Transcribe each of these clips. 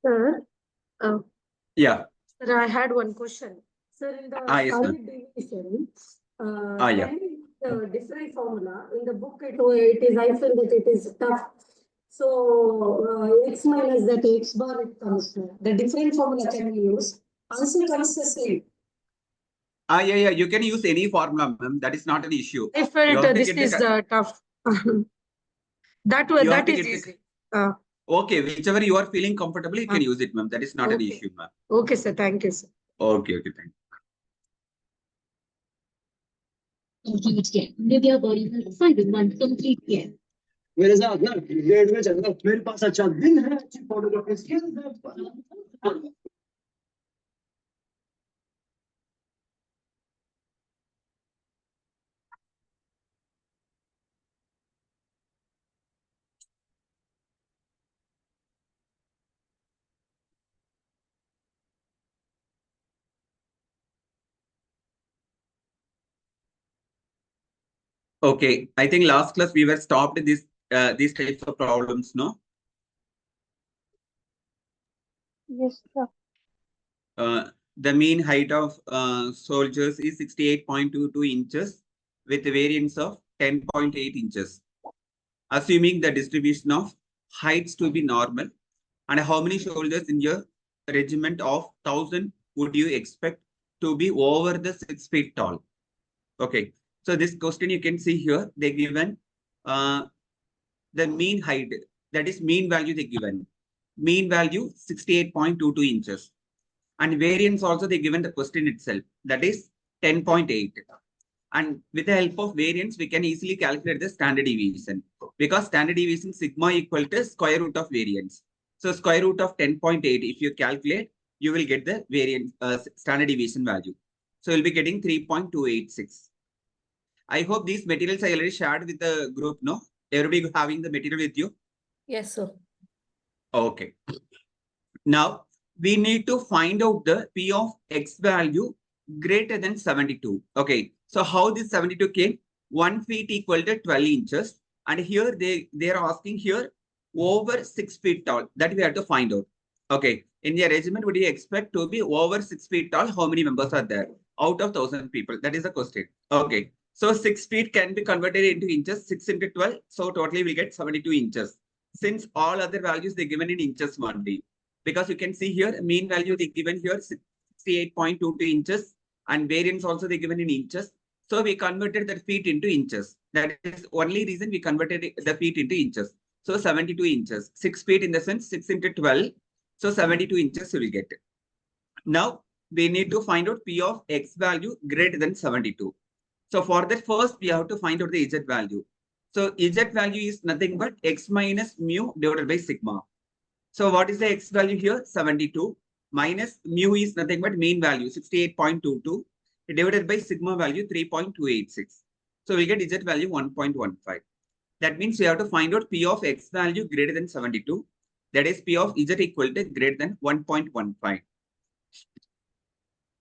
Sir, uh, Yeah. sir, I had one question. Sir, in the Yes, ma'am. standard deviation, Yeah. can we use the different formula? In the book, it is, I feel that it is tough. So, x minus that x bar it comes. The different formula can we use? Answer comes the same. Yeah. You can use any formula, ma'am. That is not an issue. I felt You have to this get is the. tough. You have That to is get the. easy. Uh, Okay, whichever you are feeling comfortable, you can use it, ma'am. That is not an okay. issue, ma'am. Okay, sir. Thank you, sir. Okay, thank you. complete care. Live your body healthy with one complete care. मेरे साथ ना date में चल रहा मेरे पास अच्छा दिन है अच्छी फोटोग्राफी स्किल्स है Okay, I think last class we were stopped these types of problems, no? Yes, sir. The mean height of soldiers is 68.22 inches with a variance of 10.8 inches. Assuming the distribution of heights to be normal, and how many soldiers in your regiment of 1,000 would you expect to be over the 6 feet tall? Okay, so this question you can see here, they given the mean height, that is mean value they given. Mean value 68.22 inches. And variance also they given the question itself, that is 10.8. And with the help of variance, we can easily calculate the standard deviation, because standard deviation sigma equal to square root of variance. So square root of 10.8, if you calculate, you will get the variance standard deviation value. So you'll be getting 3.286. I hope these materials I already shared with the group, no? Everybody having the material with you? Yes, sir. Okay. Now, we need to find out the P of X value greater than 72. Okay. So how this 72 came? 1 feet equal to 12 inches. And here they are asking here over 6 feet tall. That we have to find out. Okay. In your regiment, would you expect to be over 6 feet tall? How many members are there? Out of 1,000 people. That is the question. Okay. So 6 feet can be converted into inches. 6 into 12. So totally we get 72 inches. Since all other values they given in inches only. Because you can see here, mean value they given here 68.22 inches, and variance also they given in inches. So we converted the feet into inches. That is only reason we converted the feet into inches. So 72 inches, 6 feet in the sense 6 into 12. So 72 inches we will get. Now we need to find out P of X value greater than 72. So for that, first we have to find out the Z value. So Z value is nothing but X minus mu divided by sigma. So what is the X value here? 72 minus mu is nothing but mean value 68.22 divided by sigma value 3.286. So we get Z value 1.15. That means we have to find out P of X value greater than 72. That is P of Z equal to greater than 1.15.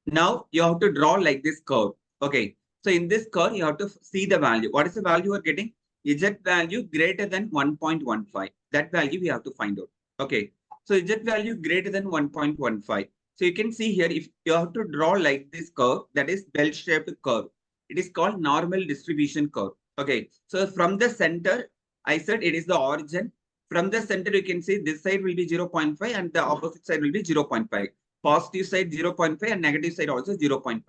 Now you have to draw like this curve. Okay. So in this curve, you have to see the value. What is the value you are getting? Z value greater than 1.15. That value we have to find out. Okay. So Z value greater than 1.15. So you can see here, if you have to draw like this curve, that is bell-shaped curve. It is called normal distribution curve. Okay. So from the center, I said it is the origin. From the center, you can see this side will be 0.5 and the opposite side will be 0.5. Positive side 0.5 and negative side also 0.5.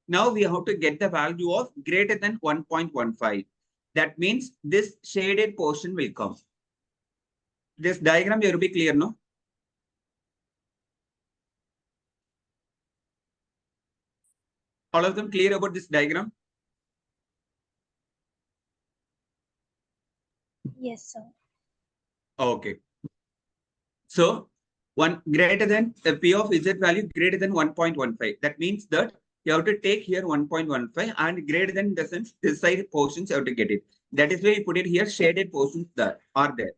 Now we have to get the value of greater than 1.15. That means this shaded portion will come. This diagram will be clear, no? All of them clear about this diagram? Yes, sir. Okay. So one greater than the P of Z value greater than 1.15. That means that you have to take here 1.15 and greater than the sense this side portions you have to get it. That is why you put it here shaded portions that are there.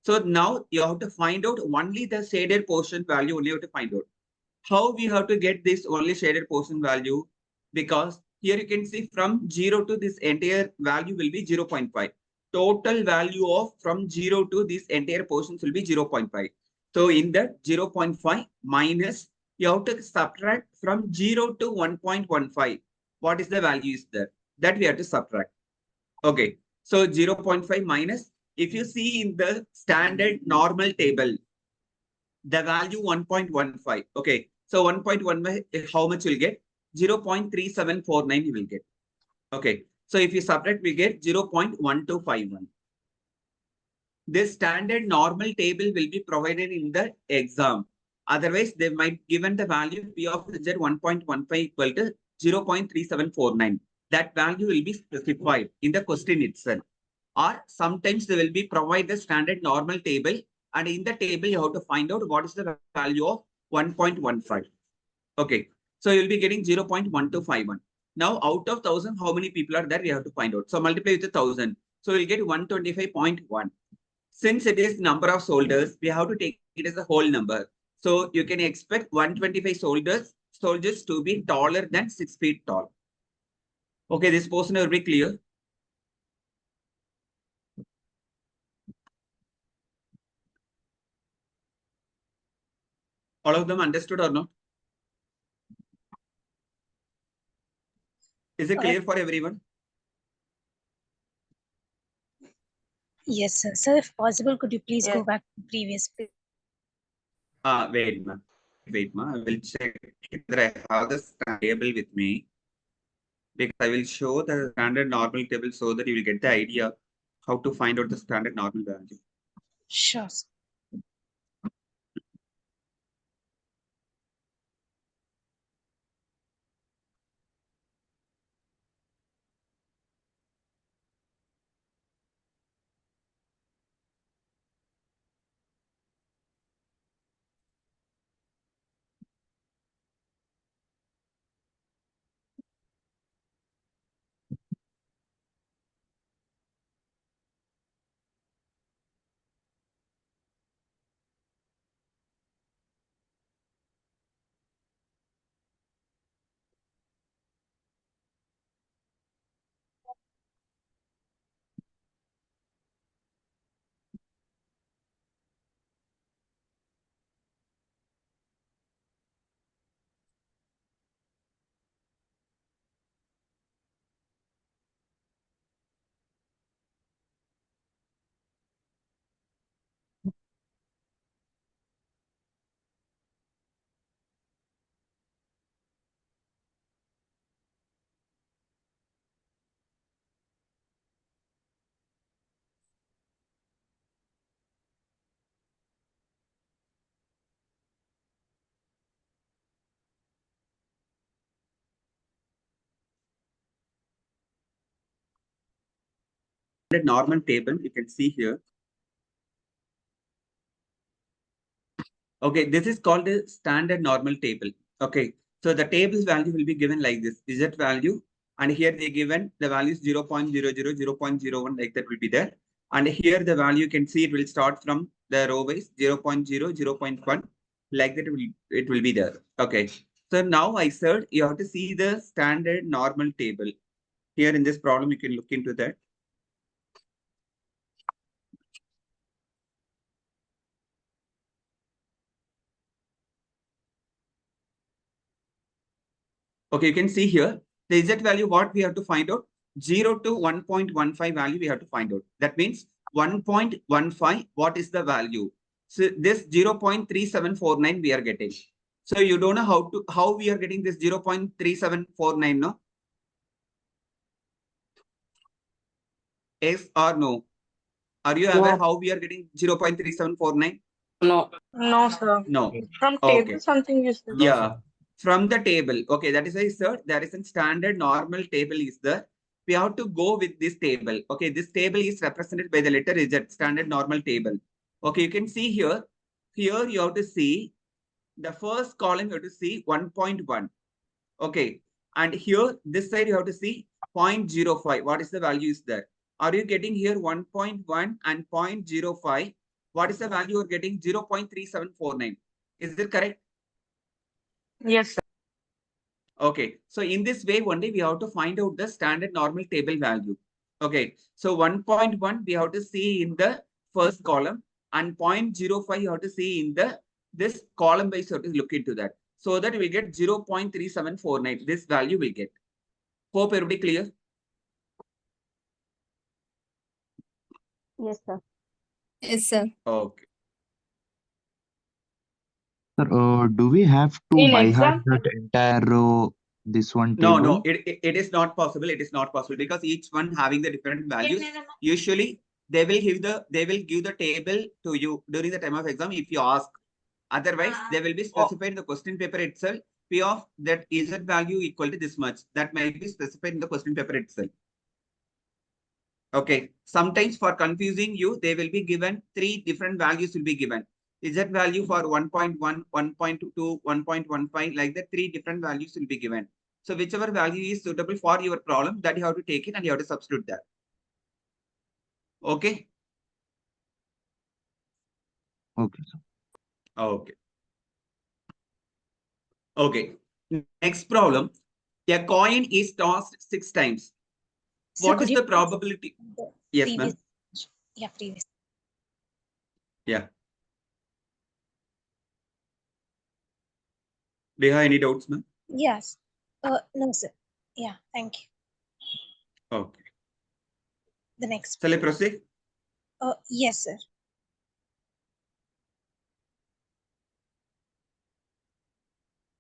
So now you have to find out only the shaded portion value only you have to find out. How we have to get this only shaded portion value? Because here you can see from 0 to this entire value will be 0.5. Total value of from 0 to this entire portions will be 0.5. So in that 0.5 minus, you have to subtract from 0 to 1.15. What is the value is there? That we have to subtract. Okay. So 0.5 minus, if you see in the standard normal table, the value 1.15. Okay. So 1.1, how much you'll get? 0.3749 you will get. Okay. So if you subtract, we get 0.1251. This standard normal table will be provided in the exam. Otherwise, they might given the value P of Z 1.15 equal to 0.3749. That value will be specified in the question itself. Or sometimes they will be provide the standard normal table, and in the table you have to find out what is the value of 1.15. Okay, so you'll be getting 0.1251. Now out of 1,000, how many people are there? We have to find out. So multiply with 1,000. So you'll get 125.1. Since it is number of soldiers, we have to take it as a whole number. So you can expect 125 soldiers to be taller than 6 feet tall. Okay, this portion will be clear. All of them understood or not? Is it clear for everyone? Yes, sir. Sir, if possible, could you please go back to previous page? Wait, ma. Wait, ma. I will check whether I have the table with me. Because I will show the standard normal table so that you will get the idea how to find out the standard normal value. Sure, sir. The normal table you can see here. Okay, this is called a standard normal table. Okay, so the table's value will be given like this. Z value, and here they given the values 0.00, 0.01, like that will be there. And here the value you can see it will start from the row wise 0.0, 0.1, like that it will be there. Okay, so now I said you have to see the standard normal table. Here in this problem, you can look into that. Okay, you can see here the Z value, what we have to find out, 0 to 1.15 value we have to find out. That means 1.15, what is the value? So this 0.3749 we are getting. So you don't know how we are getting this 0.3749, no? Yes or no? Are you aware how we are getting 0.3749? No. No, sir. No. From Okay. table something you said. Yeah, from the table. Okay, that is why, sir, there is a standard normal table is there. We have to go with this table. Okay, this table is represented by the letter Z, standard normal table. Okay, you can see here. Here you have to see the first column, you have to see 1.1. Okay, and here this side you have to see 0.05. What is the value is there? Are you getting here 1.1 and 0.05? What is the value you're getting? 0.3749. Is it correct? Yes, sir. Okay, so in this way, only we have to find out the standard normal table value. Okay, so 1.1 we have to see in the first column, and 0.05 you have to see in the this column wise you have to look into that. So that we get 0.3749. This value will get. Hope everybody clear? Yes, sir. Yes, sir. Okay. Sir, do we have to In by heart exam, that entire this one No, table? no, it is not possible. It is not possible because each one having the different values. Usually they will give the table to you during the time of exam if you ask. Otherwise, they will be specified in the question paper itself. P of that Z value equal to this much. That might be specified in the question paper itself. Okay. Sometimes for confusing you, they will be given 3 different values will be given. Z value for 1.1, 1.2, 1.15, like that 3 different values will be given. So whichever value is suitable for your problem, that you have to take it and you have to substitute that. Okay. Okay, sir. Okay. Okay. Next problem. A coin is tossed 6 times. Sir, What could is you the please probability? the Yes, previous, ma'am. yeah, previous. Yeah. Do you have any doubts, ma'am? Yes. No, sir. Yeah, thank you. Okay. The next. Shall I proceed? Yes, sir.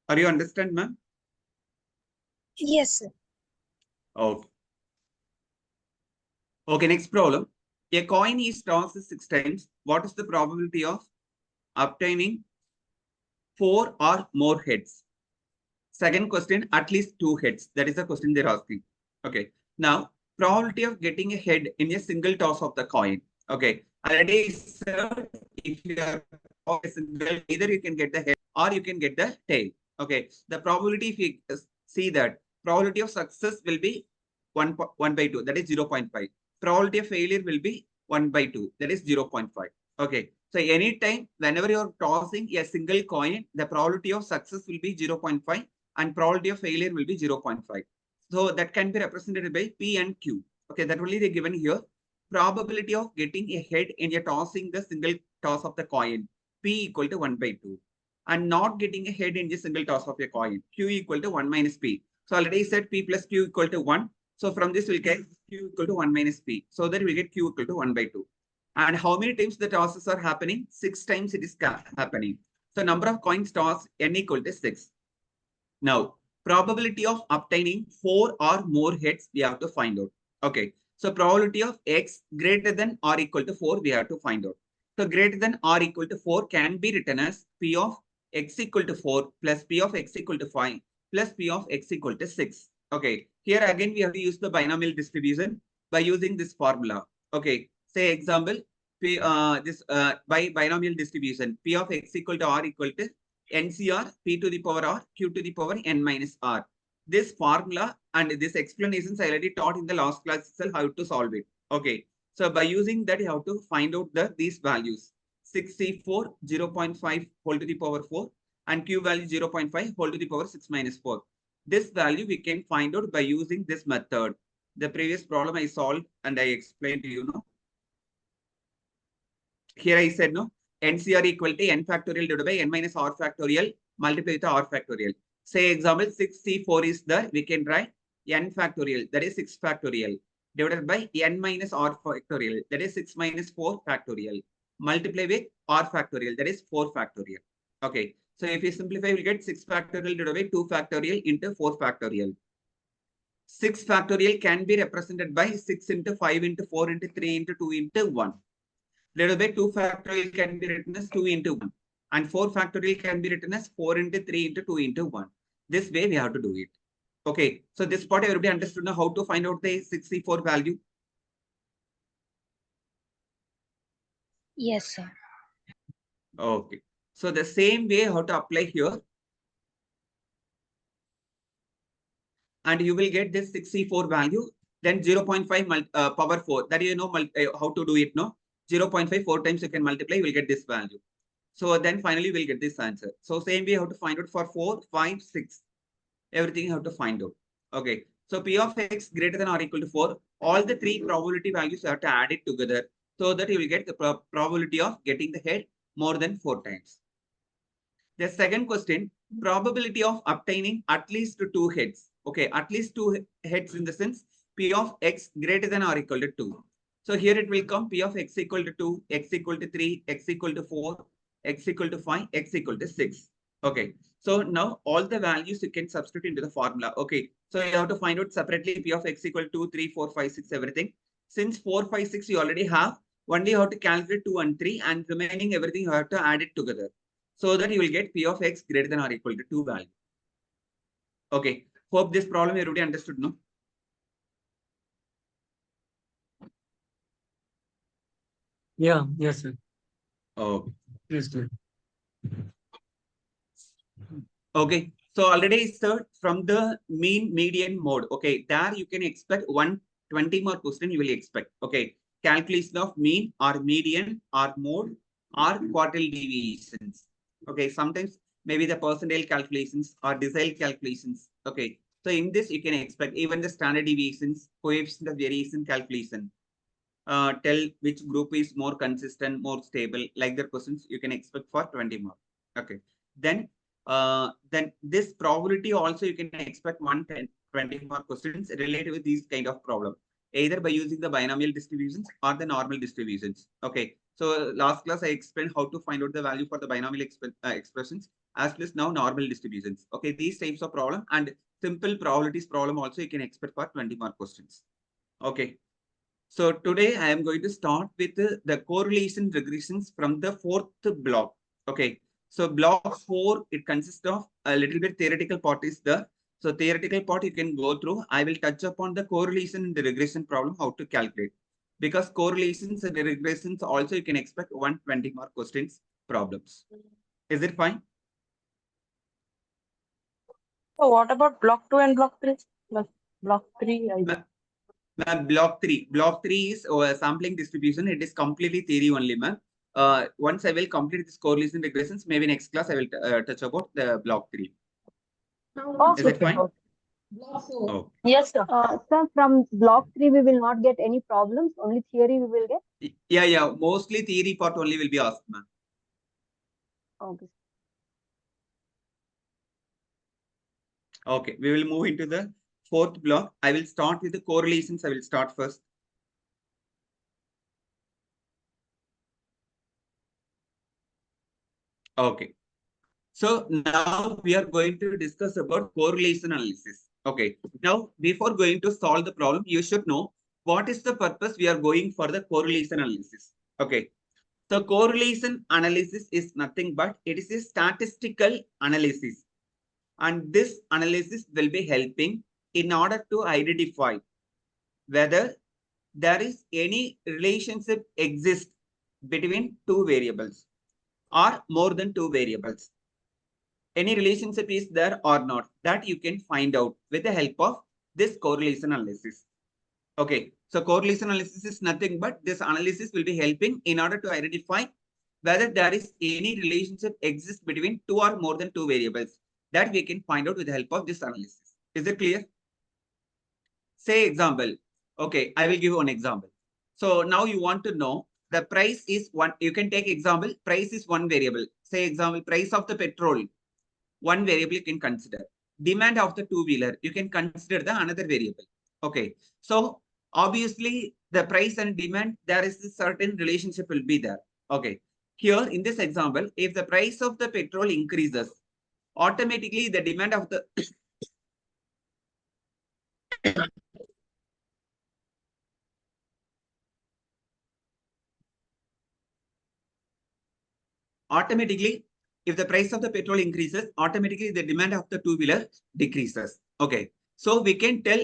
Are you understand, ma'am? Yes, sir. Okay. Okay, next problem. A coin is tossed 6 times. What is the probability of obtaining 4 or more heads? Second question, at least 2 heads. That is the question they're asking. Okay. Now, probability of getting a head in a single toss of the coin. Okay. Already said, if you are a single, either you can get the head or you can get the tail. Okay. The probability, if you see that, probability of success will be 1 by 2. That is 0.5. Probability of failure will be 1 by 2. That is 0.5. Okay. So anytime, whenever you are tossing a single coin, the probability of success will be 0.5 and probability of failure will be 0.5. So that can be represented by P and Q. Okay, that only they given here. Probability of getting a head in a tossing the single toss of the coin, P equal to 1 by 2. And not getting a head in the single toss of a coin, Q equal to 1 minus P. So already said P plus Q equal to 1. So from this we'll get Q equal to 1 minus P. So that we get Q equal to 1 by 2. And how many times the tosses are happening? 6 times it is happening. So number of coins tossed, N equal to 6. Now, probability of obtaining 4 or more heads, we have to find out. Okay. So probability of X greater than or equal to 4, we have to find out. So greater than or equal to 4 can be written as P of X equal to 4 plus P of X equal to 5 plus P of X equal to 6. Okay. Here again, we have to use the binomial distribution by using this formula. Okay. Say example, P, by binomial distribution, P of X equal to R equal to NCR P to the power R Q to the power N minus R. This formula and this explanations I already taught in the last class itself how to solve it. Okay. So by using that, you have to find out these values. 6C4, 0.5 whole to the power 4 and Q value 0.5 whole to the power 6 minus 4. This value we can find out by using this method. The previous problem I solved and I explained to you. Here I said no. NCR equal to n factorial divided by n minus r factorial multiplied with r factorial. Say example 6C4 is there. We can write n factorial, that is 6 factorial, divided by n minus r factorial, that is 6 minus 4 factorial, multiply with r factorial, that is 4 factorial. Okay. So if you simplify, we'll get 6 factorial divided by 2 factorial into 4 factorial. 6 factorial can be represented by 6 into 5 into 4 into 3 into 2 into 1. Divided by 2 factorial can be written as 2 into 1. And 4 factorial can be written as 4 into 3 into 2 into 1. This way we have to do it. Okay. So this part everybody understood now how to find out the 64 value. Yes, sir. Okay. So the same way how to apply here. And you will get this 64 value. Then 0.5 power 4. That you know how to do it, no? 0.5 4 times you can multiply, you will get this value. So then finally we'll get this answer. So same way how to find out for 4, 5, 6. Everything you have to find out. Okay. So P of X greater than or equal to 4. All the 3 probability values you have to add it together. so that you will get the probability of getting the head more than 4 times. The second question, probability of obtaining at least 2 heads. Okay, at least 2 heads in the sense P of X greater than or equal to 2. So here it will come P of X equal to 2, X equal to 3, X equal to 4, X equal to 5, X equal to 6. Okay, so now all the values you can substitute into the formula. Okay, so you have to find out separately P of X equal to 2, 3, 4, 5, 6, everything. Since 4, 5, 6 you already have, only you have to calculate 2 and 3, and remaining everything you have to add it together, so that you will get P of X greater than or equal to 2 value. Okay, hope this problem everybody understood, no? Yeah, yes, sir. Oh, Yes, sir. okay. So already sir, from the mean median mode, okay, there you can expect 120 more question you will expect. Okay, calculation of mean or median or mode or quartile deviations. Okay, sometimes maybe the percentile calculations or decile calculations. Okay, so in this you can expect even the standard deviations, coefficient of variation calculation. Tell which group is more consistent, more stable, like the questions you can expect for 20 more. Okay, then this probability also you can expect 110 20 more questions related with these kind of problem, either by using the binomial distributions or the normal distributions. Okay, so last class I explained how to find out the value for the binomial expressions, as well as now normal distributions. Okay, these types of problem and simple probabilities problem also you can expect for 20 more questions. Okay, so today I am going to start with the correlation regressions from the 4th block. Okay. So block 4, it consists of a little bit theoretical part is the, so theoretical part you can go through. I will touch upon the correlation and the regression problem, how to calculate. Because correlations and the regressions also you can expect 120 more questions problems. Is it fine? So what about block 2 and block 3? Block 3, Ma'am, block three is sampling distribution. It is completely theory only, ma'am. Once I will complete this correlation regressions, maybe next class I will touch about the block 3. Now, Is it fine? block 4. Oh, Yes, sir. Sir, from block 3, we will not get any problems, only theory we will get. yeah. Mostly theory part only will be asked, ma'am. Okay. Okay, we will move into the 4th block. I will start with the correlations. I will start first. Okay. So now we are going to discuss about correlation analysis. Okay. Now, before going to solve the problem, you should know what is the purpose we are going for the correlation analysis. Okay. So correlation analysis is nothing but it is a statistical analysis. And this analysis will be helping in order to identify whether there is any relationship exist between 2 variables or more than 2 variables. Any relationship is there or not, that you can find out with the help of this correlation analysis. Okay, so correlation analysis is nothing but this analysis will be helping in order to identify whether there is any relationship exists between 2 or more than 2 variables, that we can find out with the help of this analysis. Is it clear? Say example. Okay, I will give you an example. So now you want to know the price is one. You can take example, price is one variable. Say example, price of the petrol, one variable you can consider. Demand of the two-wheeler, you can consider the another variable. Okay, so obviously the price and demand, there is a certain relationship will be there. Okay, here in this example, if the price of the petrol increases, automatically the demand of the automatically, if the price of the petrol increases, automatically the demand of the two-wheeler decreases. Okay, so we can tell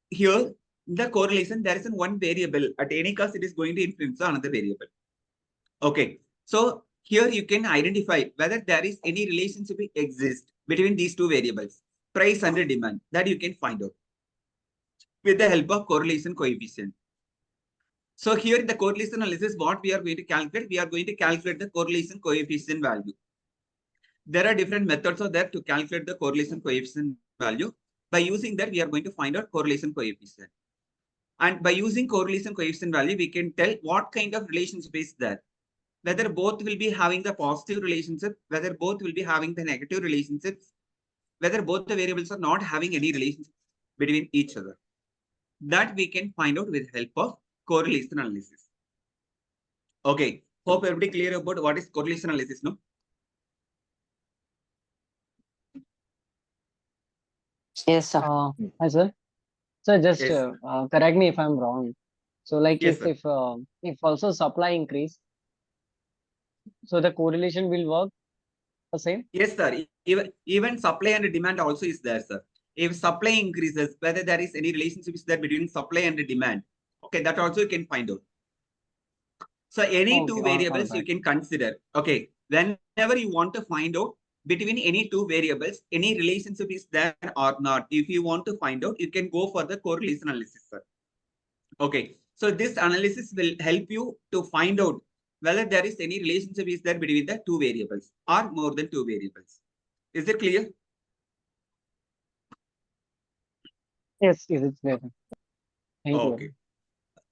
here the correlation, there is one variable at any cost, it is going to influence another variable. Okay, so here you can identify whether there is any relationship exist between these 2 variables, price and demand, that you can find out with the help of correlation coefficient. So here in the correlation analysis, what we are going to calculate, we are going to calculate the correlation coefficient value. There are different methods of that to calculate the correlation coefficient value. By using that, we are going to find out correlation coefficient. And by using correlation coefficient value, we can tell what kind of relationship is there. Whether both will be having the positive relationship, whether both will be having the negative relationships, whether both the variables are not having any relationship between each other. That we can find out with help of correlation analysis. Okay, hope everybody clear about what is correlation analysis, no? Yes, sir. Hi, sir. So just Yes. correct me if I'm wrong. So like Yes, sir. if also supply increase, so the correlation will work the same? Yes, sir. Even supply and demand also is there, sir. If supply increases, whether there is any relationship is there between supply and demand. Okay, that also you can find out. So any two Okay, all variables you right. can consider. Okay, whenever you want to find out between any two variables, any relationship is there or not. If you want to find out, you can go for the correlation analysis, sir. Okay, so this analysis will help you to find out whether there is any relationship is there between the two variables or more than two variables. Is it clear? Yes, it's there. Thank you. Okay.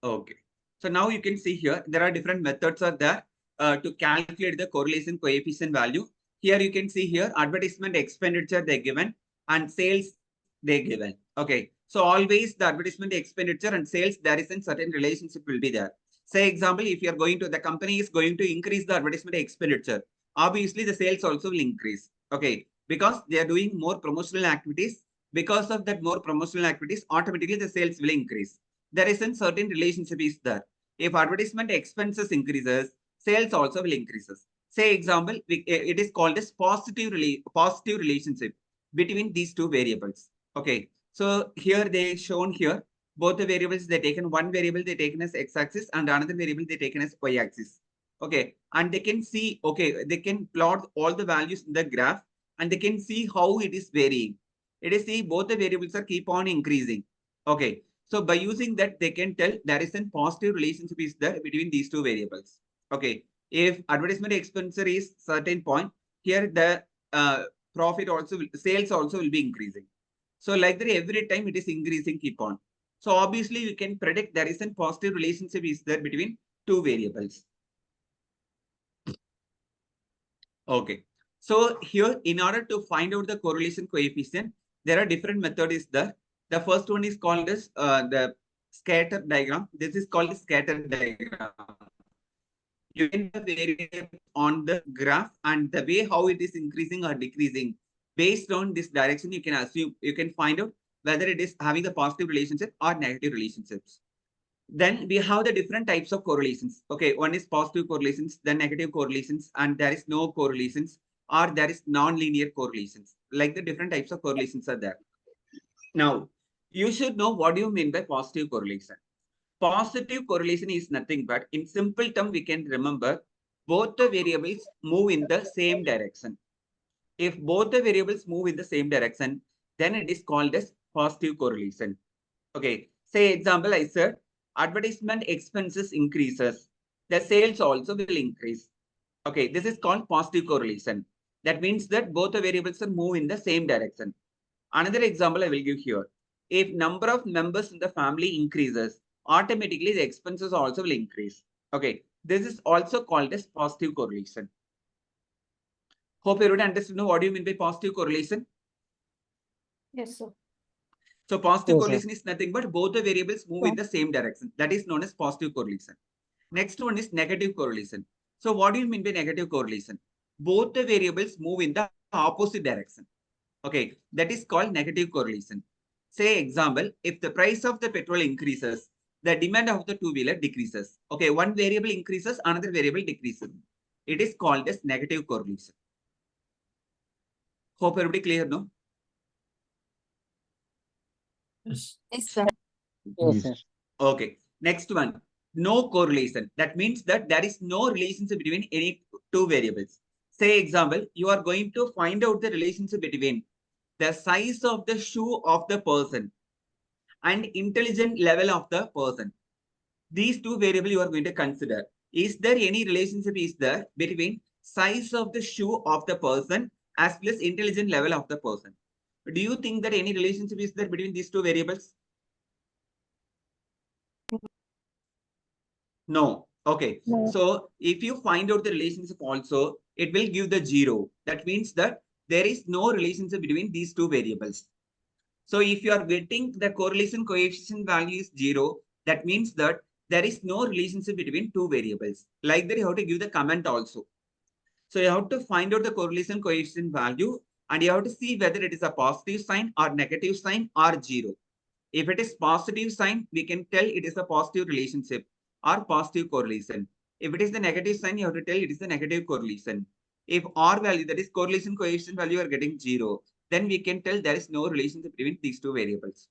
Okay. So now you can see here, there are different methods are there to calculate the correlation coefficient value. Here you can see here advertisement expenditure they given and sales they given. Okay. So always the advertisement expenditure and sales, there is a certain relationship will be there. Say example, if you are going to, the company is going to increase the advertisement expenditure, obviously the sales also will increase. Okay. Because they are doing more promotional activities. Because of that more promotional activities, automatically the sales will increase. There is a certain relationship is there. If advertisement expenses increases, sales also will increases. Say example, it is called as positive relationship between these two variables. Okay, so here they shown here both the variables they taken, one variable they taken as x-axis and another variable they taken as y-axis. Okay, and they can see, okay, they can plot all the values in the graph and they can see how it is varying. It is see both the variables are keep on increasing. Okay, so by using that, they can tell there is a positive relationship is there between these two variables. Okay, if advertisement expenditure is certain point, here the profit also will, sales also will be increasing. So like that, every time it is increasing, keep on. So obviously you can predict there is a positive relationship is there between two variables. Okay, so here in order to find out the correlation coefficient, there are different methods there. The first one is called as the scatter diagram. This is called the scatter diagram. You can vary on the graph and the way how it is increasing or decreasing. Based on this direction, you can assume, you can find out whether it is having the positive relationship or negative relationships. Then we have the different types of correlations. Okay, one is positive correlations, then negative correlations, and there is no correlations, or there is non-linear correlations. Like the different types of correlations are there. Now, you should know what do you mean by positive correlation. Positive correlation is nothing but, in simple term, we can remember both the variables move in the same direction. If both the variables move in the same direction, then it is called as positive correlation. Okay, say example, I said advertisement expenses increases, the sales also will increase. Okay, this is called positive correlation. That means that both the variables will move in the same direction. Another example I will give here. If number of members in the family increases, automatically the expenses also will increase. Okay, this is also called as positive correlation. Hope everyone understood what do you mean by positive correlation? Yes, sir. So positive Yes, correlation is nothing but both the variables move in the same direction. That is known as positive correlation. Next one is negative correlation. So what do you mean by negative correlation? Both the variables move in the opposite direction. Okay, that is called negative correlation. Say example, if the price of the petrol increases, the demand of the two-wheeler decreases. Okay, one variable increases, another variable decreases. It is called as negative correlation. Hope everybody clear, no? Yes. Yes, sir. yes, sir. Okay, next one, no correlation. That means that there is no relationship between any two variables. Say example, you are going to find out the relationship between the size of the shoe of the person and intelligent level of the person. These two variables you are going to consider. Is there any relationship is there between size of the shoe of the person as well as intelligent level of the person? Do you think that any relationship is there between these two variables? No. Okay. No. So if you find out the relationship also, it will give the 0. That means that there is no relationship between these two variables. So if you are getting the correlation coefficient value is 0, that means that there is no relationship between two variables. Like that, you have to give the comment also. So you have to find out the correlation coefficient value and you have to see whether it is a positive sign or negative sign or 0. If it is positive sign, we can tell it is a positive relationship or positive correlation. If it is the negative sign, you have to tell it is the negative correlation. If R value, that is correlation coefficient value, are getting 0, then we can tell there is no relationship between these two variables.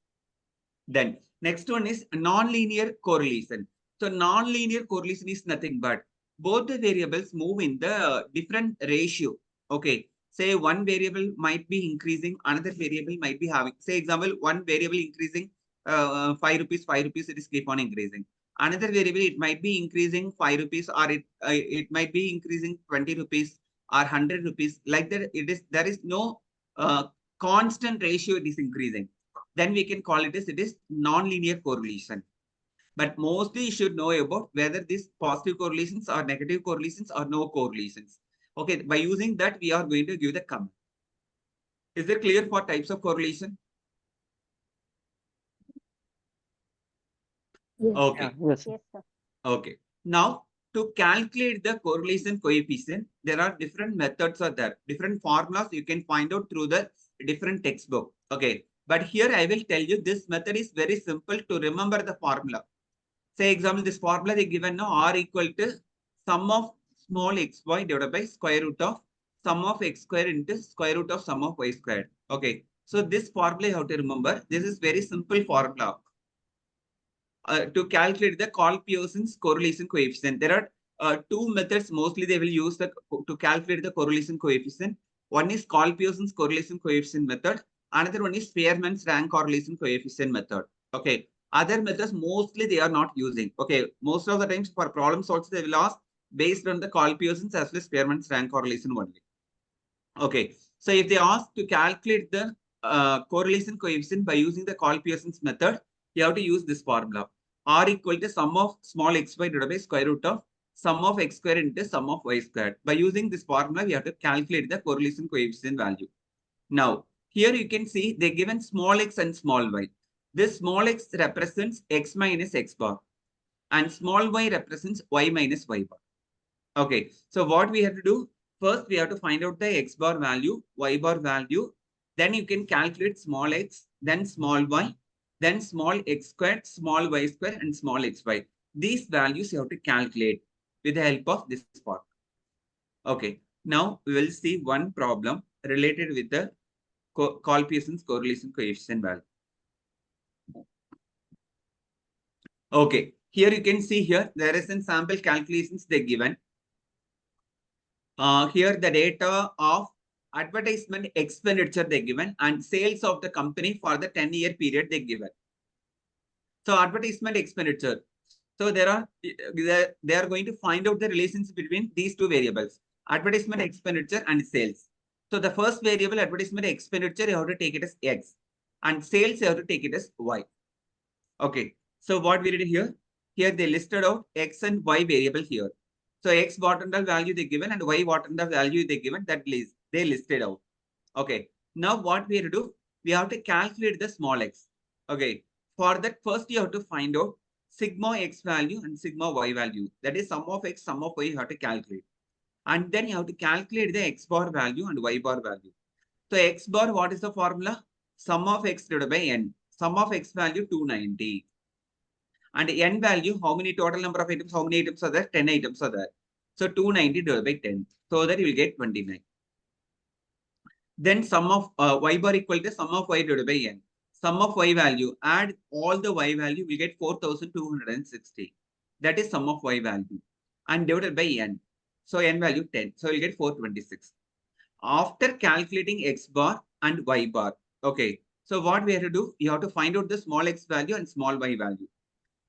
Then next one is non-linear correlation. So non-linear correlation is nothing but both the variables move in the different ratio. Okay. Say one variable might be increasing, another variable might be having, say example, one variable increasing 5 rupees, it is keep on increasing. Another variable, it might be increasing 5 rupees or it might be increasing 20 rupees or 100 rupees. Like that, there is no constant ratio it is increasing. Then we can call it as it is non-linear correlation. But mostly you should know about whether these positive correlations or negative correlations or no correlations. Okay, by using that, we are going to give the comment. Is it clear for types of correlation? Yes. Okay. Yes. Yes, sir. Okay. Now, to calculate the correlation coefficient, there are different methods are there. Different formulas you can find out through the different textbook. Okay. But here I will tell you this method is very simple to remember the formula. Say example, this formula they given now R equal to sum of small xy divided by square root of sum of x square into square root of sum of y squared. Okay. So this formula you have to remember. This is very simple formula. To calculate the Karl Pearson's correlation coefficient. There are two methods mostly they will use to calculate the correlation coefficient. One is Karl Pearson's correlation coefficient method. Another one is Spearman's rank correlation coefficient method. Okay. Other methods mostly they are not using. Okay. Most of the times for problems also they will ask based on the Karl Pearson's as well as Spearman's rank correlation only. Okay. So if they ask to calculate the correlation coefficient by using the Karl Pearson's method, you have to use this formula. R equal to sum of small xy divided by square root of sum of x square into sum of y squared. By using this formula, we have to calculate the correlation coefficient value. Now, here you can see they given small x and small y. This small x represents x minus x bar and small y represents y minus y bar. Okay, so what we have to do? First, we have to find out the x bar value, y bar value. Then you can calculate small x, then small y, then small x squared, small y squared, and small xy. These values you have to calculate with the help of this part. Okay, now we will see one problem related with the Karl Pearson's correlation coefficient value. Okay, here you can see here there is some sample calculations they given. Here the data of advertisement expenditure they given and sales of the company for the 10-year period they given. So advertisement expenditure. So they are going to find out the relations between these two variables, advertisement expenditure and sales. So the first variable advertisement expenditure, you have to take it as X and sales, you have to take it as Y. Okay. So what we did here, they listed out X and Y variable here. So X bottom value they given and Y bottom value they given, that they listed out. Okay. Now what we have to do, we have to calculate the small x. Okay. For that, first you have to find out sigma x value and sigma y value. That is sum of x, sum of y you have to calculate. And then you have to calculate the x bar value and y bar value. So x bar, what is the formula? Sum of x divided by n. Sum of x value 290. And n value, how many total number of items? How many items are there? 10 items are there. So 290 divided by 10. So that you will get 29. Then sum of y bar equal to sum of y divided by n. Sum of y value, add all the y value, we get 4260. That is sum of y value. And divided by n. So n value 10. So you get 426. After calculating x bar and y bar. Okay. So what we have to do? You have to find out the small x value and small y value.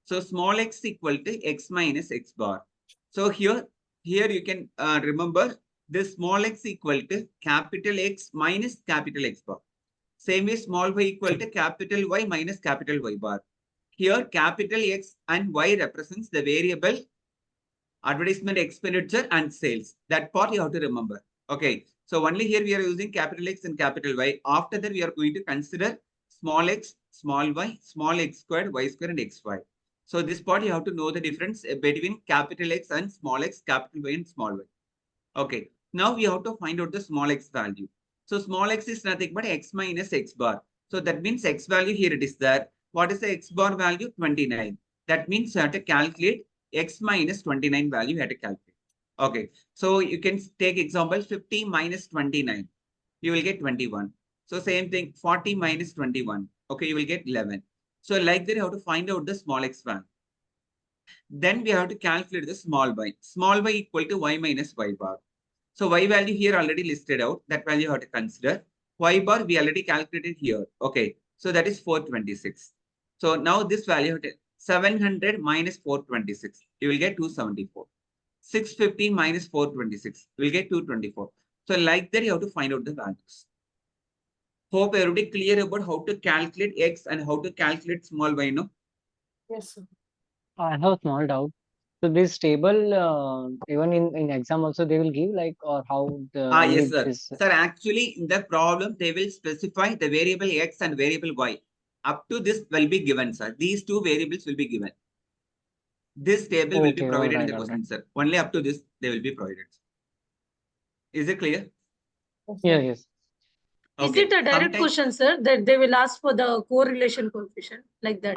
So small x equal to x minus x bar. So here you can remember this small x equal to capital X minus capital X bar. Same way small y equal to capital Y minus capital Y bar. Here capital X and Y represents the variable advertisement expenditure and sales. That part you have to remember. Okay. So only here we are using capital X and capital Y. After that, we are going to consider small x, small y, small x squared, y squared, and xy. So this part you have to know the difference between capital X and small x, capital Y and small y. Okay. Now we have to find out the small x value. So small x is nothing but x minus x bar. So that means x value here it is there. What is the x bar value? 29. That means you have to calculate x minus 29 value you have to calculate. Okay. So you can take example 50 minus 29. You will get 21. So same thing 40 minus 21. Okay. You will get 11. So like that you have to find out the small x value. Then we have to calculate the small y. Small y equal to y minus y bar. So y value here already listed out. That value you have to consider. Y bar we already calculated here. Okay. So that is 426. So now this value 700 minus 426. You will get 274. 650 minus 426. You will get 224. So like that you have to find out the values. Hope everybody clear about how to calculate x and how to calculate small y, no? Yes, sir. I have a small doubt. So this table, even in exam also they will give like, or how the only Yes, sir. this. Sir, actually in the problem, they will specify the variable x and variable y. Up to this will be given, sir. These two variables will be given. This table will be Okay, provided in alright, the question, alright. sir. Only up to this, they will be provided. Is it clear? Yes, yes. Is Okay. it a direct Sometimes, question, sir, that they will ask for the correlation coefficient like that?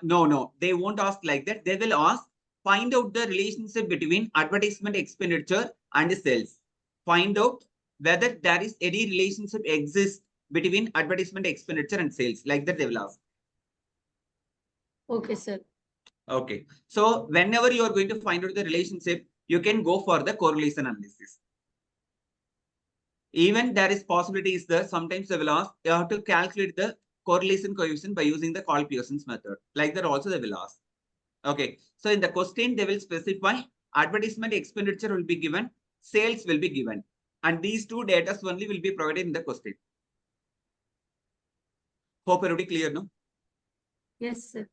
no. They won't ask like that. They will ask, find out the relationship between advertisement expenditure and sales. Find out whether there is any relationship exists between advertisement expenditure and sales. Like that they will ask. Okay, sir. Okay. So whenever you are going to find out the relationship, you can go for the correlation analysis. Even there is possibilities there. Sometimes they will ask, you have to calculate the correlation coefficient by using the Karl Pearson's method. Like that also they will ask. Okay. So in the question, they will specify advertisement expenditure will be given, sales will be given. And these two data only will be provided in the question. Hope everybody clear, no? Yes, sir.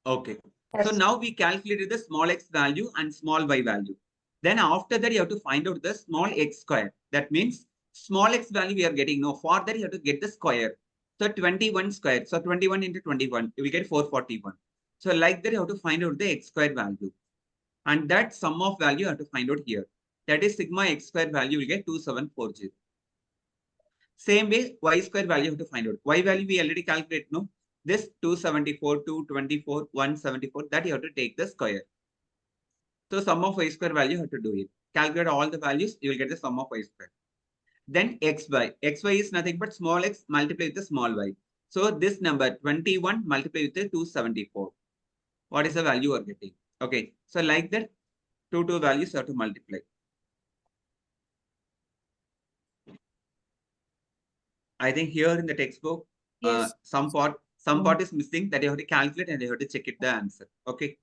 Okay. Yes. So now we calculated the small x value and small y value. Then after that, you have to find out the small x square. That means small x value we are getting. No, for that you have to get the square. So 21 square. So 21 into 21, you will get 441. So like that, you have to find out the x square value. And that sum of value you have to find out here. That is sigma x square value will get 2740. Same way, y square value you have to find out. Y value we already calculate, no? This 274, 224, 174, that you have to take the square. So sum of y square value you have to do it. Calculate all the values, you will get the sum of y square. Then xy. Xy is nothing but small x multiplied with the small y. So this number 21 multiplied with the 274. What is the value you are getting? Okay. So like that, two values you have to multiply. I think here in the textbook, Yes. some part is missing that you have to calculate and you have to check it the answer. Okay.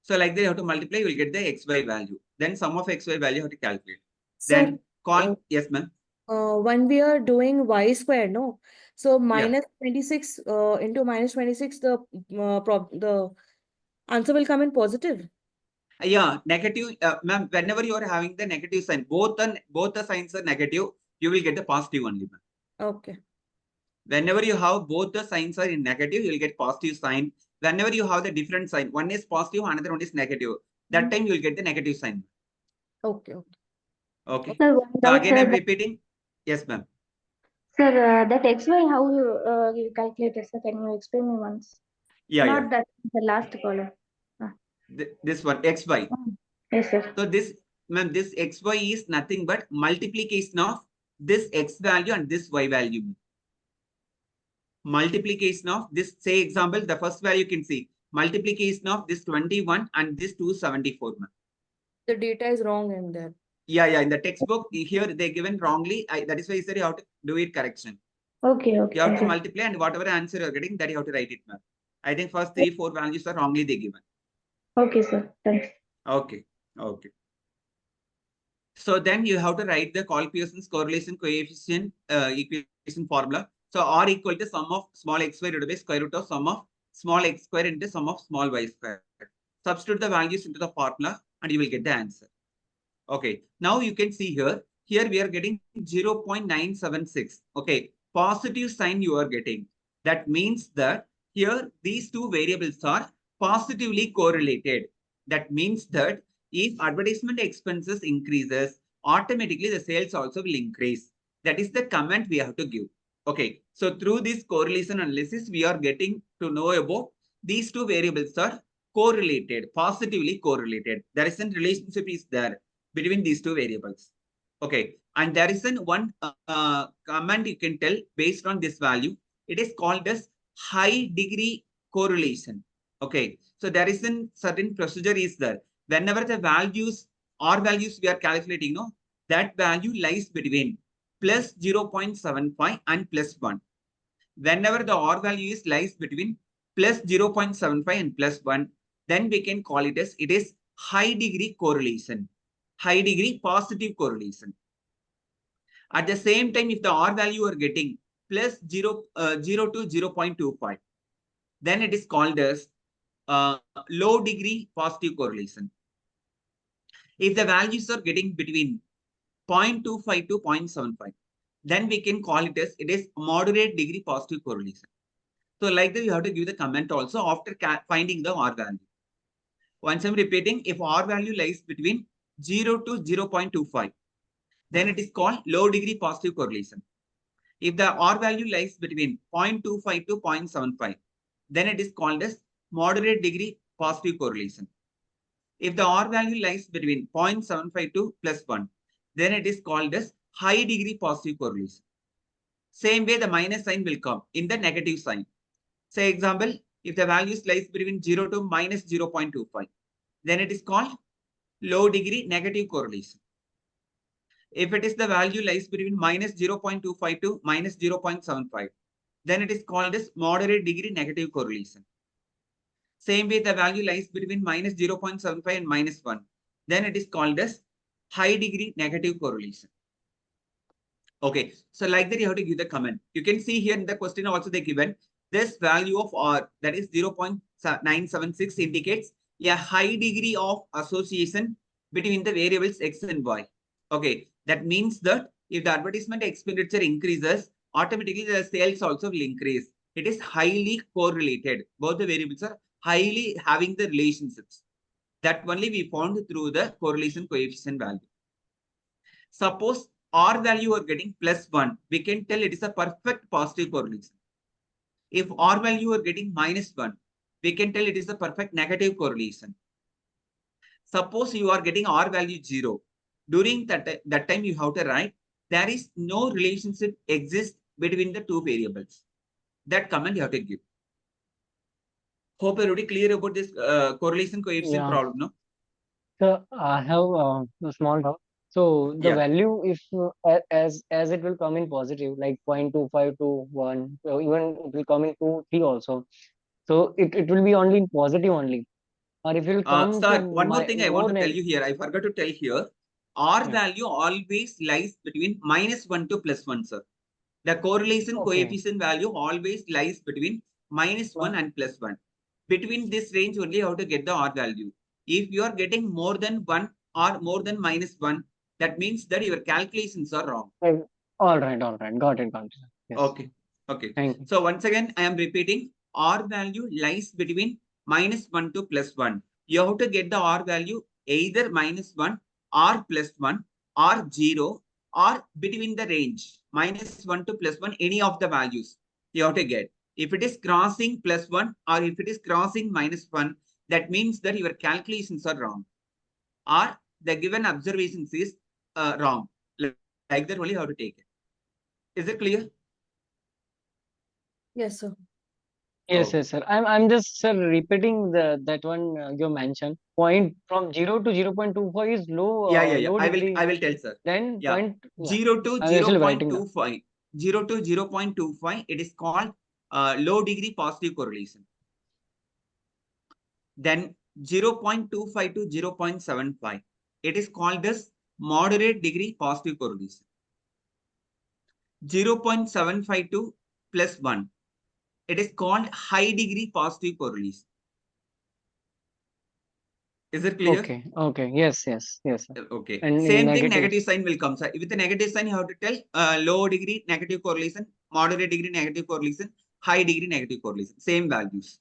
So like that you have to multiply, you will get the xy value. Then sum of xy value you have to calculate. Then call, yes, ma'am. When we are doing y square, no? So minus 26 into minus 26, the answer will come in positive. Yeah, negative, ma'am. Whenever you are having the negative sign, both the signs are negative, you will get the positive only, ma'am. Okay. Whenever you have both the signs are in negative, you will get positive sign. Whenever you have the different sign, one is positive, another one is negative. That time you will get the negative sign. Okay. Okay. Sir, one So doubt, again, I'm sir. repeating. Yes, ma'am. Sir, that XY, how you calculated, sir? Can you explain me once? Yeah, Not that, the last column. This one, xy. Yes, sir. So this, ma'am, this xy is nothing but multiplication of this x value and this y value. Multiplication of this, say example, the first value you can see. Multiplication of this 21 and this 274. The data is wrong in there. Yeah, in the textbook, here they given wrongly. That is why I said you have to do it correction. Okay. You have to multiply and whatever answer you're getting, that you have to write it, ma'am. I think first 3-4 values are wrongly they given. Okay, sir. Thanks. Okay. So then you have to write the Karl Pearson's correlation coefficient equation formula. So R equal to sum of small x square divided by square root of sum of small x square into sum of small y square. Substitute the values into the formula and you will get the answer. Okay, now you can see here we are getting 0.976. Okay, positive sign you are getting. That means that here these two variables are positively correlated. That means that if advertisement expenses increases, automatically the sales also will increase. That is the comment we have to give. Okay, so through this correlation analysis, we are getting to know about these two variables are correlated, positively correlated. There is a relationship is there between these two variables. Okay, and there is one comment you can tell based on this value. It is called as high degree correlation. Okay, so there is a certain procedure is there. Whenever the values or values we are calculating, no, that value lies between plus 0.75 and plus 1. Whenever the R value is lies between plus 0.75 and plus 1, then we can call it as it is high degree correlation. High degree positive correlation. At the same time, if the R value are getting plus 0 to 0.25, then it is called as low degree positive correlation. If the values are getting between 0.25 to 0.75, then we can call it as it is moderate degree positive correlation. So like that, you have to give the comment also after finding the R value. Once I'm repeating, if R value lies between 0 to 0.25, then it is called low degree positive correlation. If the R value lies between 0.25 to 0.75, then it is called as moderate degree positive correlation. If the R value lies between 0.75 to plus 1, then it is called as high degree positive correlation. Same way, the minus sign will come in the negative sign. Say example, if the value lies between 0 to minus 0.25, then it is called low degree negative correlation. If it is the value lies between minus 0.25 to minus 0.75, then it is called as moderate degree negative correlation. Same way, the value lies between minus 0.75 and minus 1, then it is called as high degree negative correlation. Okay, so like that you have to give the comment. You can see here in the question also they given this value of R, that is 0.976, indicates a high degree of association between the variables X and Y. Okay, that means that if the advertisement expenditure increases, automatically the sales also will increase. It is highly correlated. Both the variables are highly having the relationships. That only we found through the correlation coefficient value. Suppose R value are getting plus 1, we can tell it is a perfect positive correlation. If R value are getting minus 1, we can tell it is a perfect negative correlation. Suppose you are getting R value 0. During that time you have to write, there is no relationship exists between the two variables. That comment you have to give. Hope everybody clear about this correlation coefficient problem, no? So I have a small doubt. So the value, if as it will come in positive, like 0.25 to 1, so even it will come in 2, 3 also. So it will be only in positive only. Or if it will come sir, to one more thing I want to tell you here. I forgot to tell here. R value always lies between minus 1 to plus 1, sir. The correlation coefficient value always lies between minus 1 and plus 1. Between this range only you have to get the R value. If you are getting more than 1 or more than minus 1, that means that your calculations are wrong. All right. Got it. Yes. Okay. Thank you. So once again, I am repeating, R value lies between minus 1 to plus 1. You have to get the R value either minus 1 or plus 1 or 0 or between the range minus 1 to plus 1, any of the values you have to get. If it is crossing plus 1 or if it is crossing minus 1, that means that your calculations are wrong or the given observations is wrong. Like that only you have to take it. Is it clear? Yes, sir. Yes, sir. I'm just, sir, repeating that one you mentioned. Point from 0 to 0.25 is low. Low degree. I will tell, sir. Then 0 to 0.25. 0 to 0.25. It is called low degree positive correlation. Then 0.25 to 0.75. It is called as moderate degree positive correlation. 0.75 to plus 1. It is called high degree positive correlation. Is it clear? Okay. Okay. Yes. Yes. Yes, sir. Okay. And in Same thing, negatives. negative sign will come. So with the negative sign, you have to tell low degree negative correlation, moderate degree negative correlation, high degree negative correlation. Same values.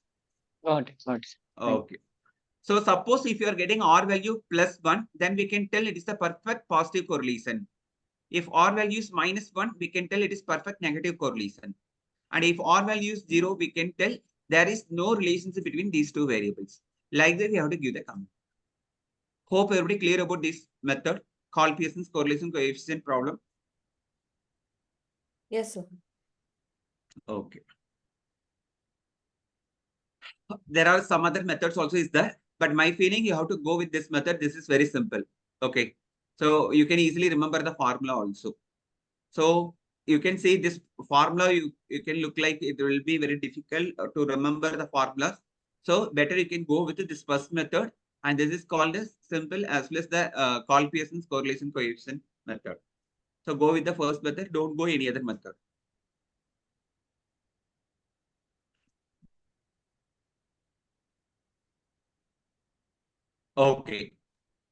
Got it. Got it. Thank Okay. So suppose if you are getting R value +1, then we can tell it is the perfect positive correlation. If R value is -1, we can tell it is perfect negative correlation. And if R value is 0, we can tell there is no relationship between these two variables. Like that, we have to give the comment. Hope everybody clear about this method, Karl Pearson's correlation coefficient problem. Yes, sir. Okay. There are some other methods also is there, but my feeling you have to go with this method. This is very simple. Okay. So you can easily remember the formula also. So you can see this formula, you can look like it will be very difficult to remember the formulas. So better you can go with this first method. And this is called as simple as well as the Karl Pearson's correlation coefficient method. So go with the first method. Don't go any other method. Okay.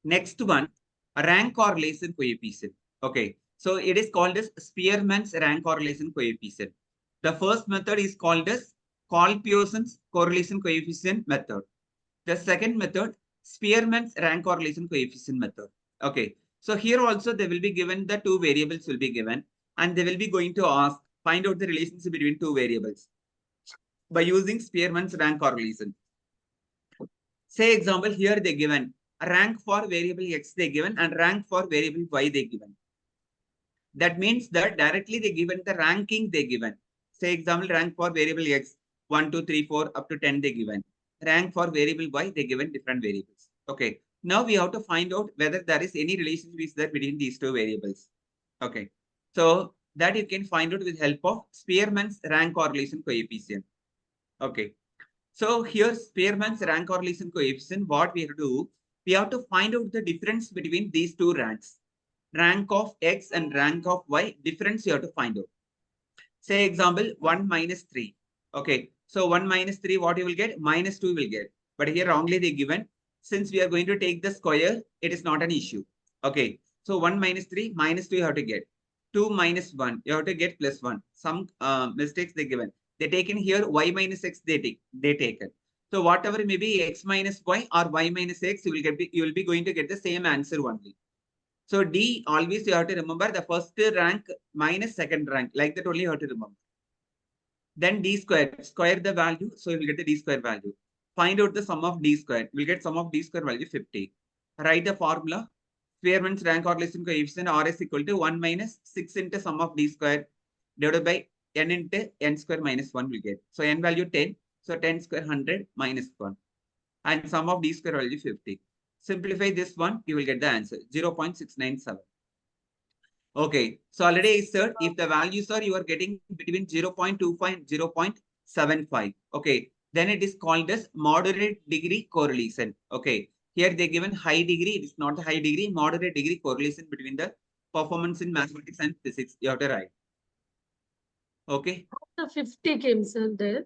Next one, rank correlation coefficient. Okay. So it is called as Spearman's rank correlation coefficient. The first method is called as Karl Pearson's correlation coefficient method. The second method, Spearman's rank correlation coefficient method. Okay. So here also they will be given the two variables will be given, and they will be going to ask, find out the relationship between two variables by using Spearman's rank correlation. Say example, here they given a rank for variable X they given and rank for variable Y they given. That means that directly they given the ranking they given. Say example, rank for variable X 1, 2, 3, 4 up to 10 they given. Rank for variable Y they given different variables. Okay. Now we have to find out whether there is any relationship is there between these two variables. Okay. So that you can find out with help of Spearman's rank correlation coefficient. Okay. So here Spearman's rank correlation coefficient, what we have to do, we have to find out the difference between these two ranks. Rank of X and rank of Y, difference you have to find out. Say example, 1 minus 3. Okay, so 1 minus 3, what you will get? Minus 2 will get. But here wrongly they given. Since we are going to take the square, it is not an issue. Okay, so 1 minus 3, minus 2 you have to get. 2 minus 1, you have to get plus 1. Some mistakes they given. They taken here y minus x they taken. So whatever may be x minus y or y minus x, you will be going to get the same answer only. So D always you have to remember the first rank minus second rank, like that only you have to remember. Then D square the value, so you will get the D square value. Find out the sum of D square. We'll get sum of D square value 50. Write the formula. Spearman's rank correlation coefficient R is equal to 1 minus 6 into sum of D square divided by n into n square minus 1 will get. So n value 10. So 10 square 100 minus 1. And sum of D square value 50. Simplify this one, you will get the answer 0.697. Okay, so already I said if the values are you are getting between 0.25 and 0.75. Okay, then it is called as moderate degree correlation. Okay, here they given high degree, it is not a high degree, moderate degree correlation between the performance in mathematics and physics. You have to write. Okay. The 50 came, sir, there.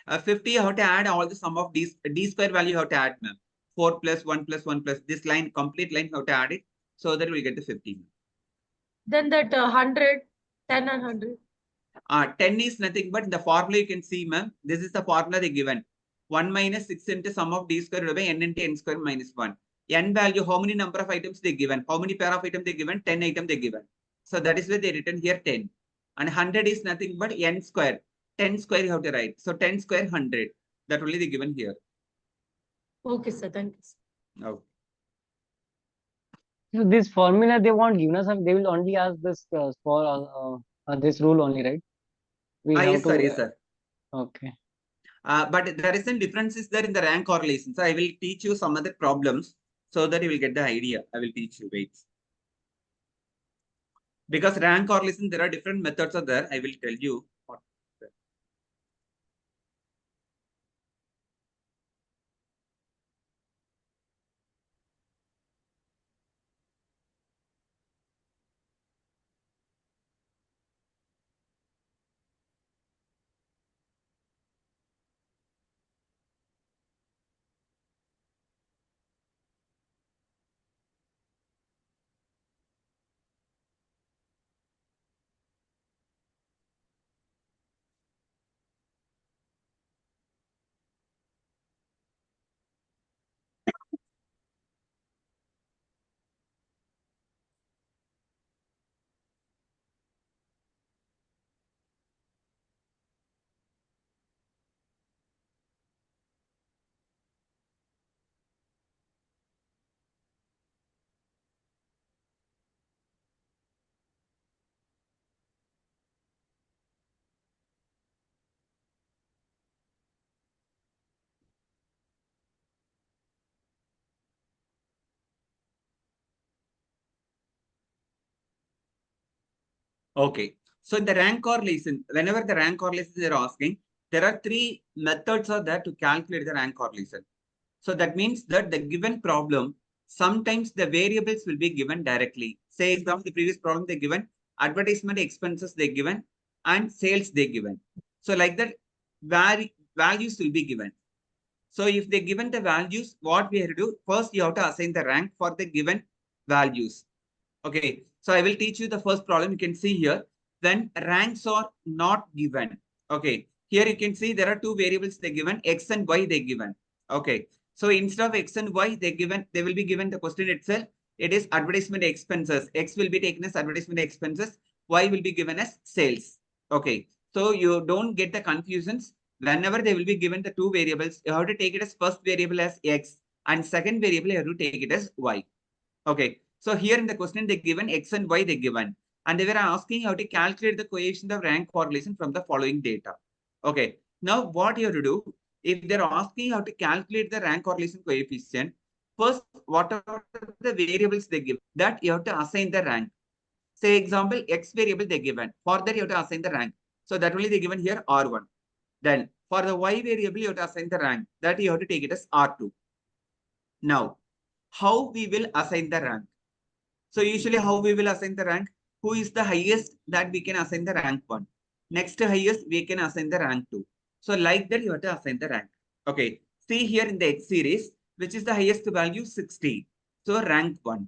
50, you have to add all the sum of D square value you have to add, ma'am. 4 plus 1 plus 1 plus this line, complete line, you have to add it. So that we get the 50. Then that 100, 10 and 100. 10 is nothing but the formula you can see, ma'am. This is the formula they given. 1 minus 6 into sum of D square by n into n square minus 1. N value, how many number of items they given? How many pair of items they given? 10 items they given. So that is why they written here 10. And 100 is nothing but n square. 10 square you have to write. So 10 square 100. That only they given here. Okay, sir. Thank you, sir. Okay. So this formula they won't give us. They will only ask this for this rule only, right? We have Yes, to. sir. Yes, sir. Okay. But there is a difference is there in the rank correlation. So I will teach you some other problems so that you will get the idea. I will teach you. Wait. Because rank correlation, there are different methods are there. I will tell you. Okay. So in the rank correlation, whenever the rank correlation they are asking, there are three methods are there to calculate the rank correlation. So that means that the given problem, sometimes the variables will be given directly. Say from the previous problem, they given advertisement expenses they given and sales they given. So like that, values will be given. So if they given the values, what we have to do, first you have to assign the rank for the given values. Okay, so I will teach you the first problem. You can see here, when ranks are not given. Okay, here you can see there are two variables they given, X and Y they given. Okay, so instead of X and Y they will be given the question itself. It is advertisement expenses. X will be taken as advertisement expenses. Y will be given as sales. Okay, so you don't get the confusions. Whenever they will be given the two variables, you have to take it as first variable as X and second variable you have to take it as Y. Okay, so here in the question they given X and Y they given, and they were asking how to calculate the coefficient of rank correlation from the following data. Okay, now what you have to do, if they're asking how to calculate the rank correlation coefficient, first whatever the variables they give, that you have to assign the rank. Say example, X variable they given, for that you have to assign the rank. So that only they given here R1. Then for the Y variable you have to assign the rank, that you have to take it as R2. Now, how we will assign the rank? So usually how we will assign the rank? Who is the highest, that we can assign the rank 1. Next highest we can assign the rank 2. So like that you have to assign the rank. Okay. See here in the X series, which is the highest value 60. So rank 1.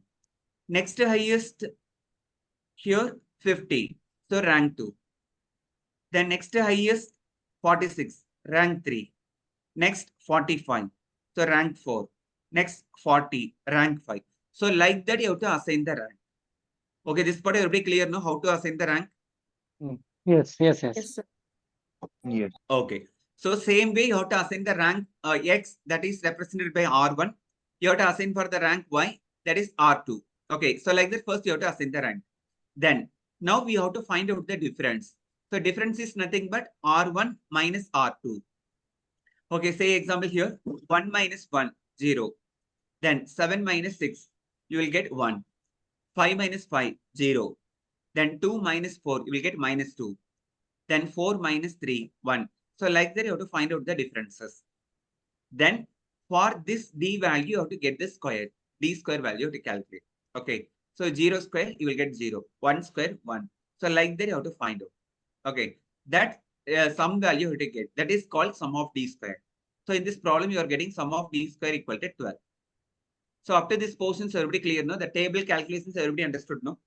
Next highest here 50. So rank 2. Then next highest 46. Rank 3. Next 45. So rank 4. Next 40. Rank 5. So like that you have to assign the rank. Okay, this part everybody clear now how to assign the rank? Yes. Yes, sir. Yes. Okay. So same way you have to assign the rank X, that is represented by R1. You have to assign for the rank Y, that is R2. Okay. So like that first you have to assign the rank. Then now we have to find out the difference. So difference is nothing but R1 minus R2. Okay. Say example here, 1 minus 1, 0. Then 7 minus 6, you will get 1. 5 minus 5, 0. Then 2 minus 4, you will get minus 2. Then 4 minus 3, 1. So like that, you have to find out the differences. Then for this D value, you have to get the square. D square value you have to calculate. Okay. So 0 square, you will get 0. 1 square, 1. So like that, you have to find out. Okay. That sum value you have to get. That is called sum of D square. So in this problem, you are getting sum of D square equal to 12. So after this portion, so everybody clear, no? The table calculations, everybody understood, no?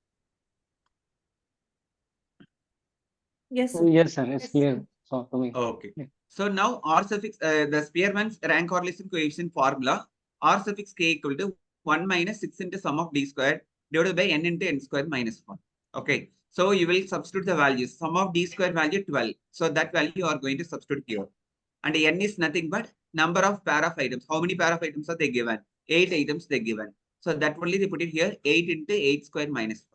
Yes, sir. Yes, sir. It's clear. So to me. Okay. Yeah. So now R suffix, the Spearman's rank correlation coefficient formula, R suffix k equal to 1 minus 6 into sum of D square divided by n into n square minus 1. Okay. So you will substitute the values. Sum of D square value 12. So that value you are going to substitute here. And n is nothing but number of pair of items. How many pair of items are they given? 8 items they given. So that only they put it here, 8 into 8 square minus 1.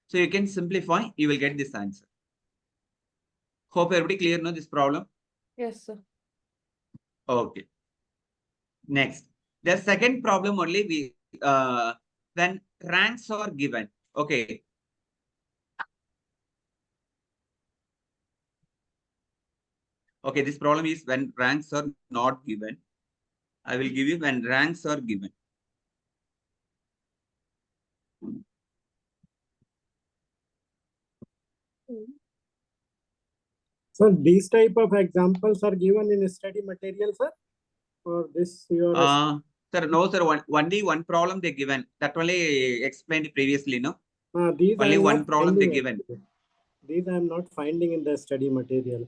So you can simplify, you will get this answer. Hope everybody clear now this problem? Yes, sir. Okay. Next, the second problem only we when ranks are given. Okay. Okay, this problem is when ranks are not given. I will give you when ranks are given. So these type of examples are given in study material, sir? Or this your sir, no, sir. Only one problem they given. That only explained previously, no? these Only I am one not problem they finding given. actually. These I am not finding in the study material.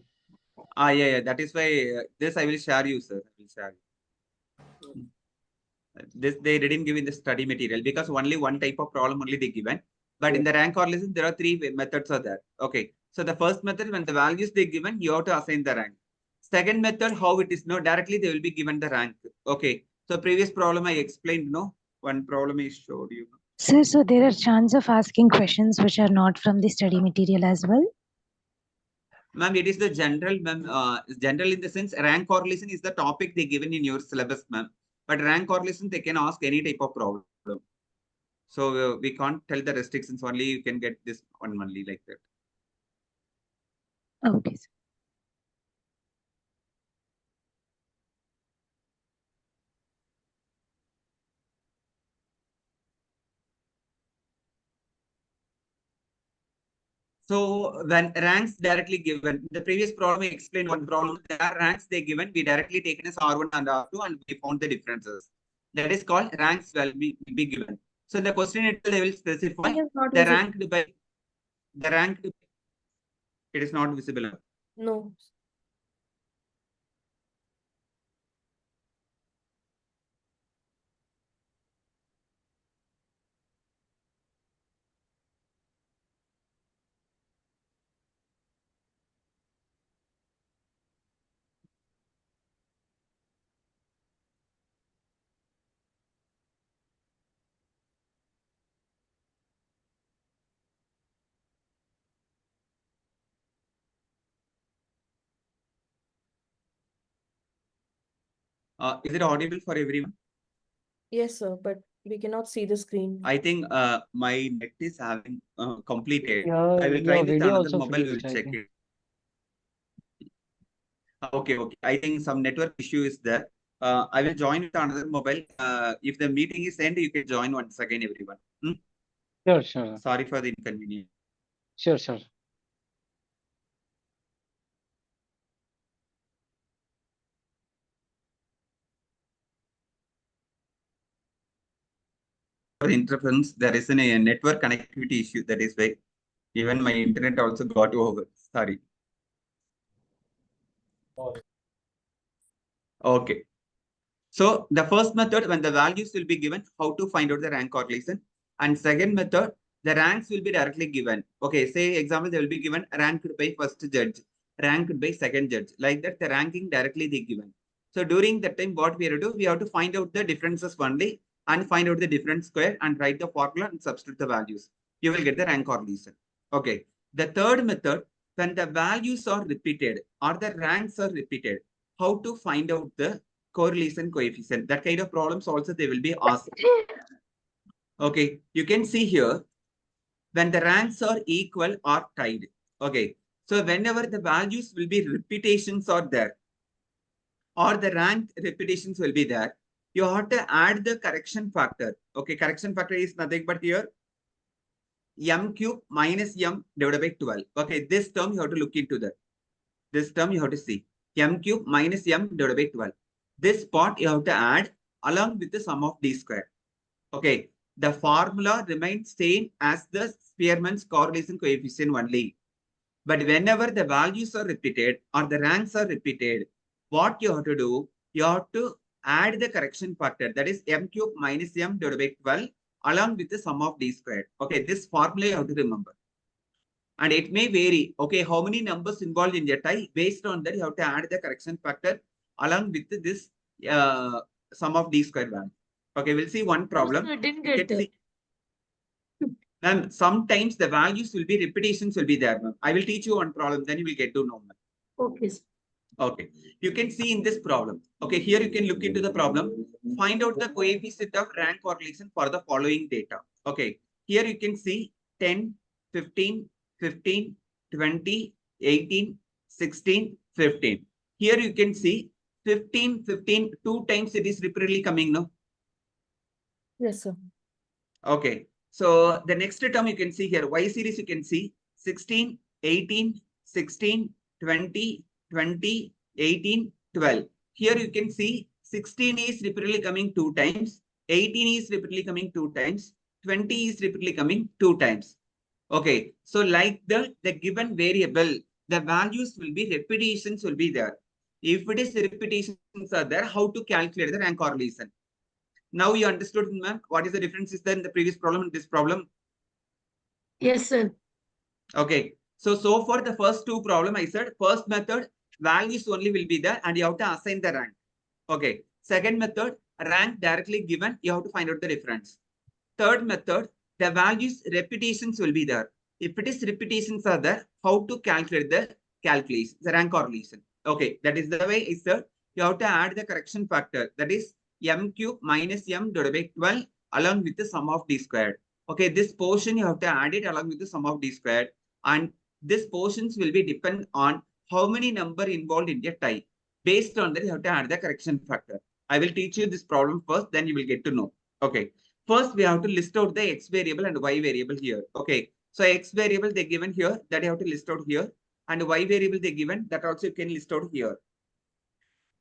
Yeah. That is why this I will share you, sir. I will share you. This they didn't give in the study material because only one type of problem only they given. But in the rank correlation, there are three methods are there. Okay. So the first method, when the values they given, you have to assign the rank. Second method, how it is, no, directly they will be given the rank. Okay. So previous problem I explained, no? One problem I showed you. Sir, so there are chance of asking questions which are not from the study material as well? Ma'am, it is the general, ma'am. General in the sense, rank correlation is the topic they given in your syllabus, ma'am. But rank correlation, they can ask any type of problem. So we can't tell the restrictions only. You can get this one only like that. Okay, sir. So when ranks directly given, the previous problem we explained one problem. There are ranks they given. We directly taken as R1 and R2 and we found the differences. That is called ranks will be given. So the question itself they will specify It is not the visible. ranked by the ranked. It is not visible. No. Is it audible for everyone? Yes, sir, but we cannot see the screen. I think my net is having completed. Yeah, I will try your with video another also mobile. We will finished, I check think. it. Okay. I think some network issue is there. I will join with another mobile. If the meeting is end, you can join once again, everyone. Sure. Sorry for the inconvenience. Sure. For the interference, there is a network connectivity issue. That is why even my internet also got over. Sorry. Okay. So the first method, when the values will be given, how to find out the rank correlation. And second method, the ranks will be directly given. Okay, say example, they will be given ranked by first judge, ranked by second judge. Like that, the ranking directly they given. So during that time, what we have to do, we have to find out the differences only and find out the difference square and write the formula and substitute the values. You will get the rank correlation. Okay. The third method, when the values are repeated or the ranks are repeated, how to find out the correlation coefficient. That kind of problems also they will be asked. Okay, you can see here when the ranks are equal or tied. Okay, so whenever the values will be repetitions are there or the rank repetitions will be there, you have to add the correction factor. Okay, correction factor is nothing but here m cube minus m divided by 12. Okay, this term you have to look into that. This term you have to see m cube minus m divided by 12. This part you have to add along with the sum of d square. Okay, the formula remains same as the Spearman's correlation coefficient only. But whenever the values are repeated or the ranks are repeated, what you have to do, you have to add the correction factor, that is m cube minus m divided by 12 along with the sum of d squared. Okay, this formula you have to remember. And it may vary. Okay, how many numbers involved in the tie? Based on that, you have to add the correction factor along with this sum of d square value. Okay, we'll see one problem. I didn't get it. Ma'am, sometimes the values will be repetitions will be there, ma'am. I will teach you one problem, then you will get to know, ma'am. Okay. Okay, you can see in this problem. Okay, here you can look into the problem. Find out the coefficient of rank correlation for the following data. Okay, here you can see 10, 15, 15, 20, 18, 16, 15. Here you can see 15, 15, 2 times it is repeatedly coming, no? Yes, sir. Okay, so the next term you can see here, Y series you can see 16, 18, 16, 20, 20, 18, 12. Here you can see 16 is repeatedly coming 2 times, 18 is repeatedly coming 2 times, 20 is repeatedly coming 2 times. Okay, so like the given variable, the values will be repetitions will be there. If it is repetitions are there, how to calculate the rank correlation? Now you understood, ma'am, what is the difference is there in the previous problem and this problem? Yes, sir. Okay, so for the first two problem, I said first method, values only will be there and you have to assign the rank. Okay, second method, rank directly given, you have to find out the difference. Third method, the values repetitions will be there. If it is repetitions are there, how to calculate the calculation, the rank correlation. Okay, that is the way I said. You have to add the correction factor, that is m cube minus m divided by 12 along with the sum of d squared. Okay, this portion you have to add it along with the sum of d squared, and this portions will be depend on how many number involved in the tie. Based on that, you have to add the correction factor. I will teach you this problem first, then you will get to know. Okay, first we have to list out the x variable and y variable here. Okay, so x variable they given here, that you have to list out here, and y variable they given, that also you can list out here.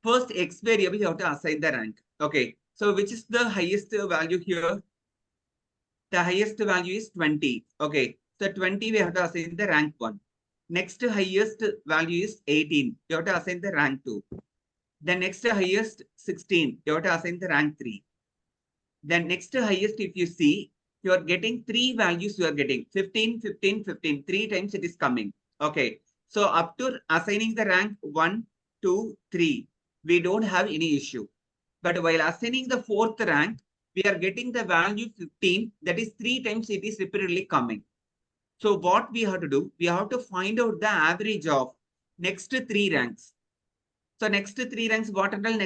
First x variable you have to assign the rank. Okay, so which is the highest value here? The highest value is 20. Okay, so 20 we have to assign the rank 1. Next highest value is 18. You have to assign the rank 2. The next highest 16. You have to assign the rank 3. Then next highest, if you see, you are getting 3 values. You are getting 15, 15, 15. 3 times it is coming. Okay, so up to assigning the rank 1, 2, 3, we don't have any issue. But while assigning the 4th rank, we are getting the value 15. That is 3 times it is repeatedly coming. So what we have to do, we have to find out the average of next 3 ranks. So next 3 ranks, what are the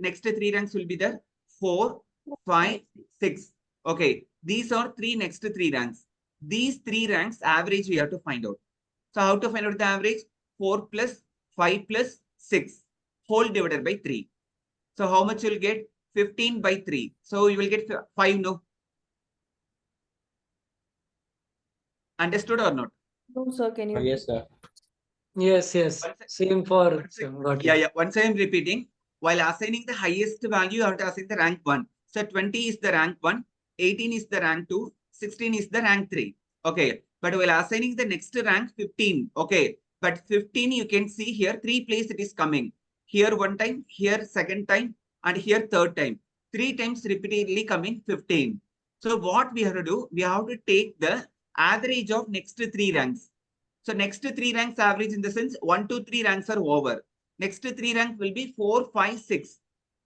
next 3 ranks will be there? 4, 5, 6. Okay, these are next 3 ranks. These 3 ranks average we have to find out. So how to find out the average? 4 plus 5 plus 6 whole divided by 3. So how much you will get? 15 by 3. So you will get 5, no? Understood or not? No, sir, can you? Yes, sir. Yes, yes. Same for got Yeah, it. yeah. Once I am repeating, while assigning the highest value, you have to assign the rank 1. So 20 is the rank 1, 18 is the rank 2, 16 is the rank 3. Okay. But while assigning the next rank 15, okay. But 15, you can see here 3 places it is coming. Here 1 time, here 2nd time, and here 3rd time. 3 times repeatedly coming 15. So what we have to do, we have to take the average of next 3 ranks. So next 3 ranks average in the sense 1, 2, 3 ranks are over. Next 3 ranks will be 4, 5, 6.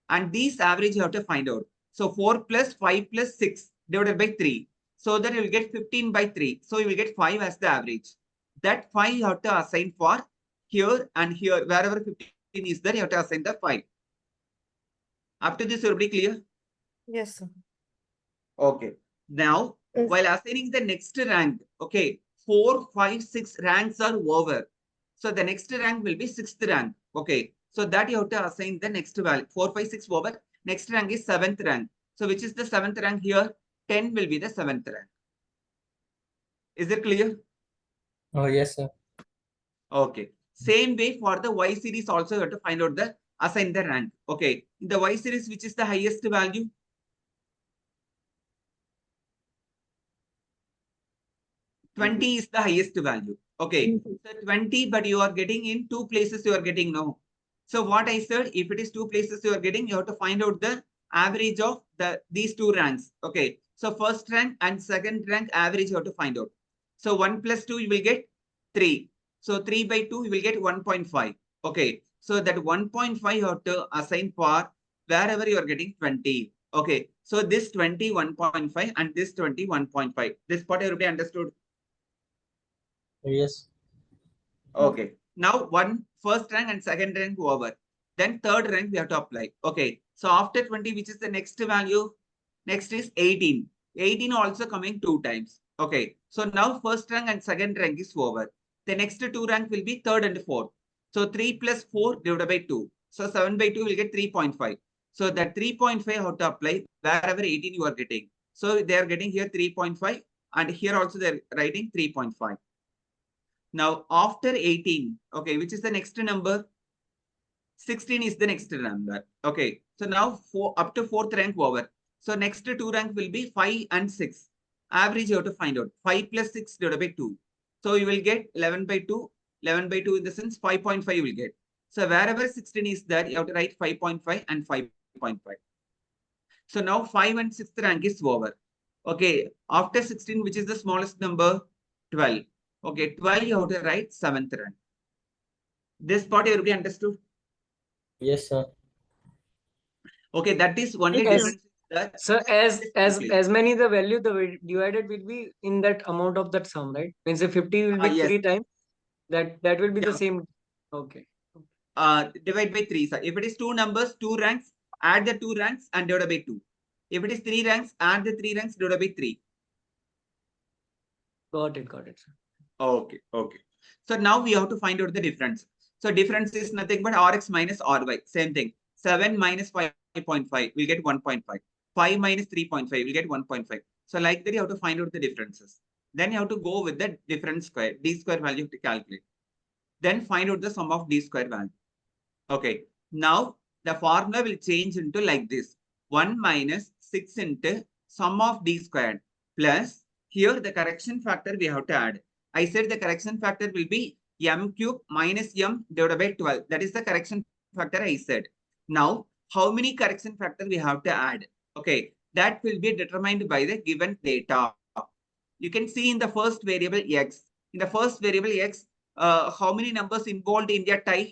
And these average you have to find out. So 4 plus 5 plus 6 divided by 3. So that you will get 15 by 3. So you will get 5 as the average. That 5 you have to assign for here and here. Wherever 15 is there, you have to assign the 5. Up to this, everybody clear? Yes, sir. Okay. Now, Yes. while assigning the next rank, okay, 4, 5, 6 ranks are over. So the next rank will be 6th rank. Okay. So that you have to assign the next value. 4, 5, 6 over. Next rank is 7th rank. So which is the 7th rank here? 10 will be the 7th rank. Is it clear? Oh, yes, sir. Okay. Same way for the Y series also you have to find out the assign the rank. Okay. In the Y series, which is the highest value? 20 is the highest value. Okay. So 20, but you are getting in 2 places you are getting now. So what I said, if it is 2 places you are getting, you have to find out the average of these 2 ranks. Okay. So 1st rank and 2nd rank average you have to find out. So 1 plus 2 you will get 3. So 3 by 2 you will get 1.5. Okay. So that 1.5 you have to assign for wherever you are getting 20. Okay. So this 21.5 and this 21.5. This part everybody understood? Yes. Okay. Now 1st rank and 2nd rank over. Then 3rd rank we have to apply. Okay. So after 20, which is the next value? Next is 18. 18 also coming 2 times. Okay. So now 1st rank and 2nd rank is over. The next 2 rank will be 3rd and 4th. So 3 plus 4 divided by 2. So 7 by 2 will get 3.5. So that 3.5 have to apply wherever 18 you are getting. So they are getting here 3.5 and here also they are writing 3.5. Now, after 18, okay, which is the next number? 16 is the next number. Okay, so now up to 4th rank over. So next 2 rank will be 5 and 6. Average you have to find out. 5 plus 6 divided by 2. So you will get 11 by 2. 11 by 2 in the sense 5.5 you will get. So wherever 16 is there, you have to write 5.5 and 5.5. So now 5 and 6th rank is over. Okay, after 16, which is the smallest number? 12. Okay, 12 you have to write 7th rank. This part everybody understood? Yes, sir. Okay, that is only Yes. difference. That So as many the value the divided will be in that amount of that sum, right? Means if 50 will be yes. 3 times, that will be the Yeah. same. Okay. Divide by 3. So if it is 2 numbers, 2 ranks, add the 2 ranks and divide by 2. If it is 3 ranks, add the 3 ranks divided by 3. Got it, sir. Okay, okay. So now we have to find out the difference. So difference is nothing but Rx minus Ry. Same thing. 7 minus 5.5, we'll get 1.5. 5 minus 3.5, we'll get 1.5. So like that, you have to find out the differences. Then you have to go with the difference square, d square value to calculate. Then find out the sum of d square value. Okay. Now the formula will change into like this. 1 minus 6 into sum of d squared plus here the correction factor we have to add. I said the correction factor will be m cube minus m divided by 12. That is the correction factor I said. Now, how many correction factor we have to add? Okay, that will be determined by the given data. You can see in the first variable x. In the first variable x, how many numbers involved in their type?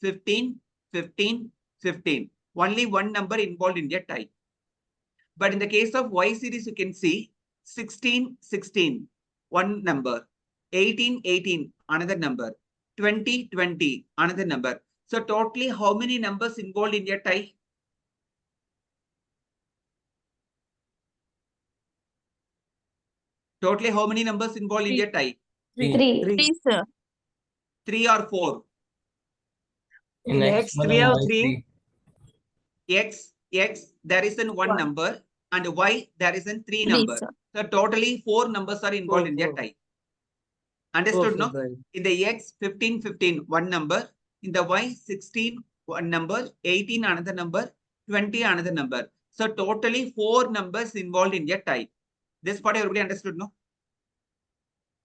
15, 15, 15. Only one number involved in their type. But in the case of y series, you can see 16, 16, one number. 18, 18, another number. 20, 20, another number. So totally, how many numbers involved in your type? Totally, how many numbers involved in your type? 3. sir. 3 or 4? In X, we have 3. X, there is an one number, and Y, there is an 3 Three, number. sir. So totally 4 numbers are involved in their Four. type. Understood, no? Right. In the X, 15, 15, one number. In the Y, 16, one number. 18, another number. 20, another number. So totally 4 numbers involved in their type. This part everybody understood, no?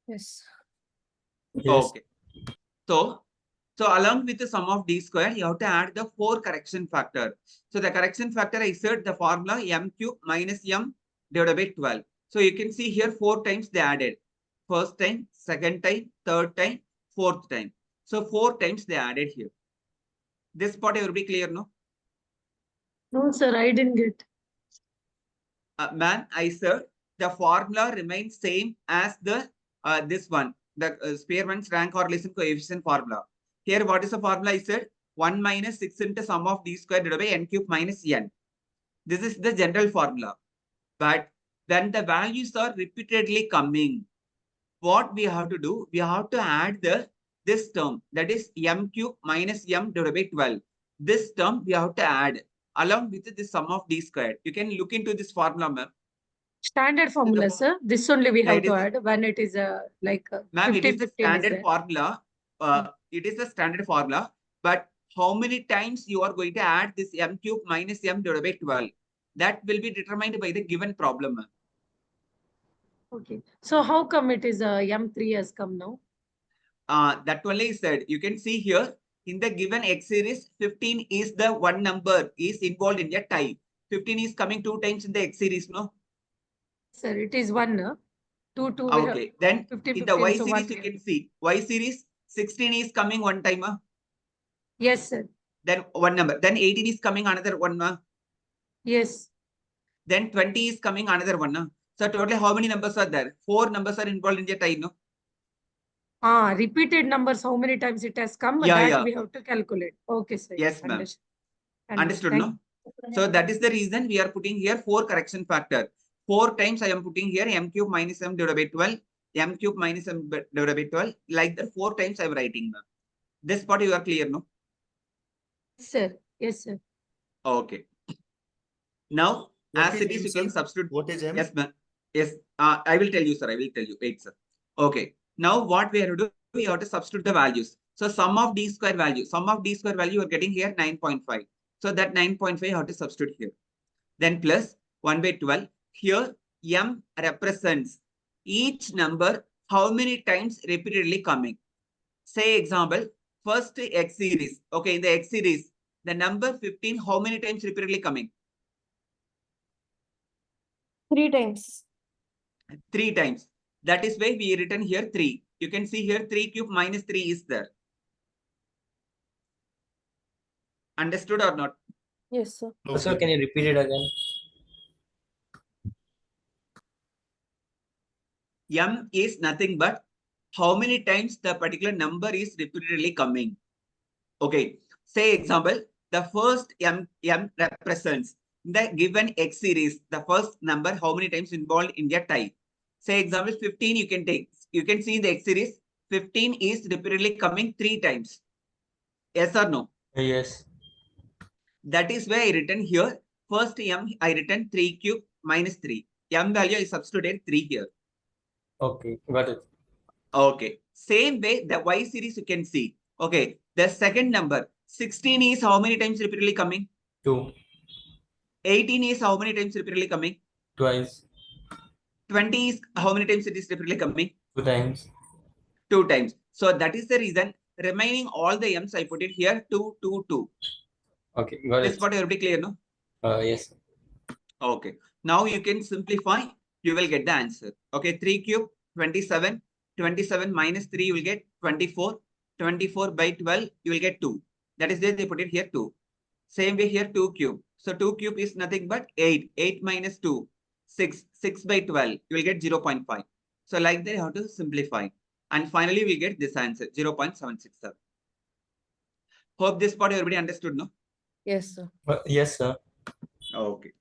Yes. Okay. So along with the sum of d square, you have to add the 4 correction factor. So the correction factor, I said the formula m cube minus m divided by 12. So you can see here 4 times they added. First time, second time, third time, fourth time. So 4 times they added here. This part everybody clear, no? No, sir, I didn't get. Man, I said the formula remains same as the this one, the Spearman's rank correlation coefficient formula. Here, what is the formula? I said 1 minus 6 into sum of d square divided by n cube minus n. This is the general formula. But when the values are repeatedly coming, what we have to do? We have to add this term, that is m cube minus m divided by 12. This term we have to add along with the sum of d squared. You can look into this formula, ma'am. Standard formula, sir. This only we Yeah, have it to is- add when it is like Ma'am, it 15, is the 15 is standard there. formula. It is the standard formula. But how many times you are going to add this m cube minus m divided by 12? That will be determined by the given problem, ma'am. Okay. So how come it is M3 has come now? That only is said. You can see here in the given X series, 15 is the one number is involved in the type. 15 is coming 2 times in the X series, no? Sir, it is 1. 2, 2. we have Okay. Then 15, in the 15, Y so series, 1. you can see Y series 16 is coming one time. Yes, sir. Then one number. Then 18 is coming another one. Yes. Then 20 is coming another one. So totally how many numbers are there? 4 numbers are involved in the type, no? Repeated numbers, how many times it has come, Yeah, that yeah. we have to calculate. Okay, sir. Yes, ma'am. Understood, Thank no? So that is the reason we are putting here 4 correction factor. 4 times I am putting here m cube minus m divided by 12, m cube minus m divided by 12. Like that 4 times I am writing, ma'am. This part you are clear, no? Sir. Yes, sir. Okay. Now, What as is it is, M, you can sir? substitute. What is M? Yes, ma'am. Yes. I will tell you, sir. I will tell you. Wait, sir. Okay. Now, what we have to do, we have to substitute the values. So, sum of d square value. Sum of d square value you are getting here 9.5. So, that 9.5 you have to substitute here. Then plus 1 by 12. Here, m represents each number how many times repeatedly coming. Say example, first X series. Okay, in the X series, the number 15, how many times repeatedly coming? 3 times. 3 times. That is why we written here 3. You can see here 3 cube minus 3 is there. Understood or not? Yes, sir. Okay. Sir, can you repeat it again? M is nothing but how many times the particular number is repeatedly coming. Okay. Say example, the first M represents the given X series, the first number, how many times involved in their type. Say example 15, you can take, you can see in the X series, 15 is repeatedly coming 3 times. Yes or no? Yes. That is why I written here, first M, I written 3 cube minus 3. M value I substituted 3 here. Okay, got it. Okay. Same way, the Y series you can see. Okay. The second number, 16 is how many times repeatedly coming? 2. 18 is how many times repeatedly coming? Twice. 20 is how many times it is repeatedly coming? 2 times. 2 times. So that is the reason remaining all the M's I put it here 2, 2, 2. Okay, got This it. part everybody clear, no? Yes. Okay. Now you can simplify, you will get the answer. Okay, 3 cube, 27. 27 minus 3, you will get 24. 24 by 12, you will get 2. That is why they put it here 2. Same way here 2 cube. So 2 cube is nothing but 8. 8 minus 2, 6. 6 by 12, you will get 0.5. So like that, you have to simplify. And finally, we get this answer, 0.767. Hope this part everybody understood, no? Yes, sir. Yes, sir. Okay.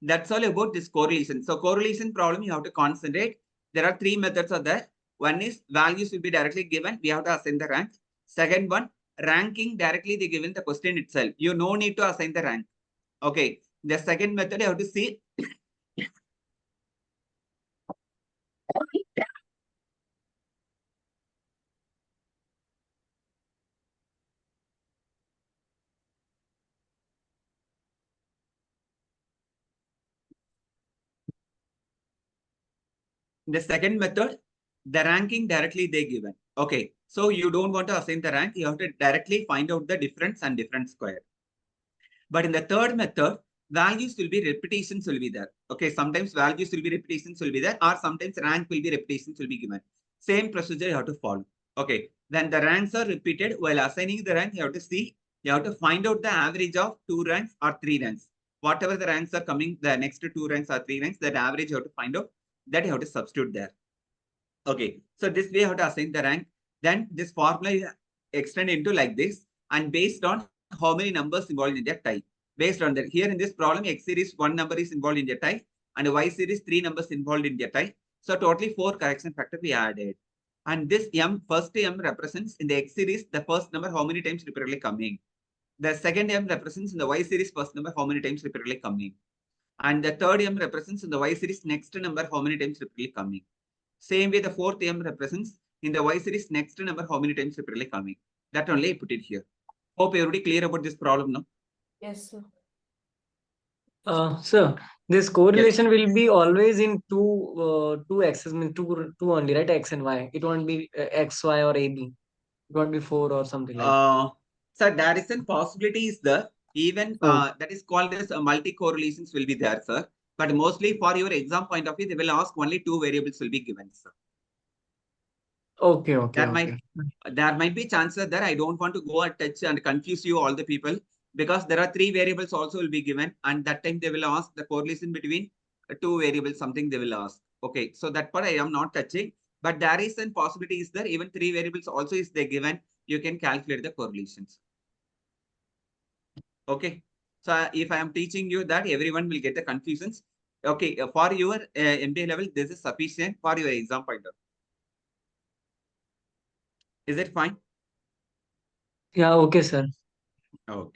That's all about this correlation. So correlation problem, you have to concentrate. There are 3 methods of that. One is values will be directly given. We have to assign the rank. Second one, ranking directly they given the question itself. You no need to assign the rank. Okay. The second method, you have to see. The second method, the ranking directly they given. Okay. So you don't want to assign the rank. You have to directly find out the difference and difference square. But in the third method, values will be repetitions will be there. Okay, sometimes values will be repetitions will be there, or sometimes rank will be repetitions will be given. Same procedure you have to follow. Okay, then the ranks are repeated. While assigning the rank, you have to see, you have to find out the average of 2 ranks or 3 ranks. Whatever the ranks are coming, the next 2 ranks or 3 ranks, that average you have to find out, that you have to substitute there. Okay, so this way you have to assign the rank. Then this formula extend into like this, and based on how many numbers involved in their type. Based on that, here in this problem, X series 1 number is involved in their type, and Y series 3 numbers involved in their type. So totally 4 correction factors we added. And this M, first M represents in the X series, the first number, how many times repeatedly coming. The second M represents in the Y series first number, how many times repeatedly coming. And the third M represents in the Y series next number, how many times repeatedly coming. Same way, the fourth M represents in the Y series next number, how many times repeatedly coming. That only I put it here. Hope everybody clear about this problem now. Yes, sir. Sir, this correlation will be always in two axes, mean two only, right? X and Y. It won't be X, Y, or AB. It won't be 4 or something like that. So there is a possibility is there. Even that is called as multi-correlations will be there, sir. But mostly for your exam point of view, they will ask only 2 variables will be given, sir. Okay. There might be chances that I don't want to go and touch and confuse you all the people, because there are 3 variables also will be given, and that time they will ask the correlation between 2 variables, something they will ask. Okay, so that part I am not touching, but there is a possibility is there, even 3 variables also is they given, you can calculate the correlations. Okay, so if I am teaching you that, everyone will get the confusions. Okay, for your MBA level, this is sufficient for your exam point of view. Is it fine? Yeah, okay, sir. Okay.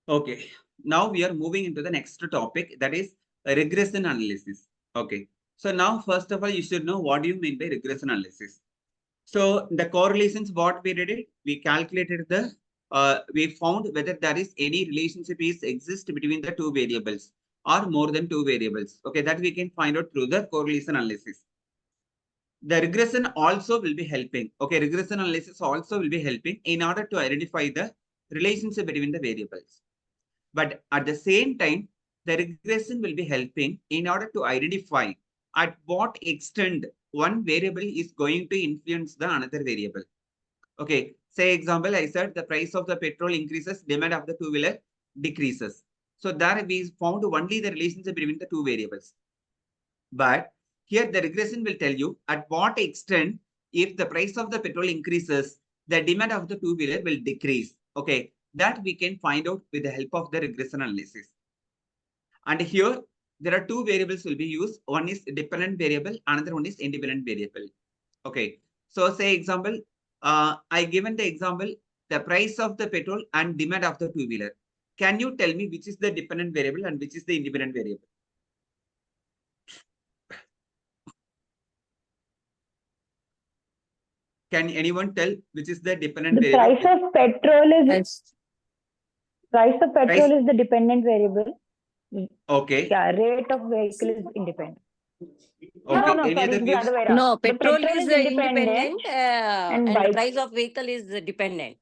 Okay, now we are moving into the next topic, that is regression analysis. Okay. So now, first of all, you should know what do you mean by regression analysis. So the correlations, what we did it, we calculated the, we found whether there is any relationship is exist between the two variables or more than two variables. Okay, that we can find out through the correlation analysis. The regression also will be helping. Okay, regression analysis also will be helping in order to identify the relationship between the variables. But at the same time, the regression will be helping in order to identify at what extent one variable is going to influence the another variable. Okay, say example, I said the price of the petrol increases, demand of the two-wheeler decreases. So there we found only the relationship between the two variables. But here the regression will tell you at what extent if the price of the petrol increases, the demand of the two-wheeler will decrease. Okay, that we can find out with the help of the regression analysis. And here there are two variables will be used. One is dependent variable, another one is independent variable. Okay, so say example, I given the example, the price of the petrol and demand of the two-wheeler. Can you tell me which is the dependent variable and which is the independent variable? Can anyone tell which is the dependent The variable? price of petrol is Price- the dependent variable. Okay. Yeah, rate of vehicle is independent. Okay. No, Any sorry, other it's the views? other way around. No, The petrol is independent, independent, and and the bike. price of vehicle is dependent.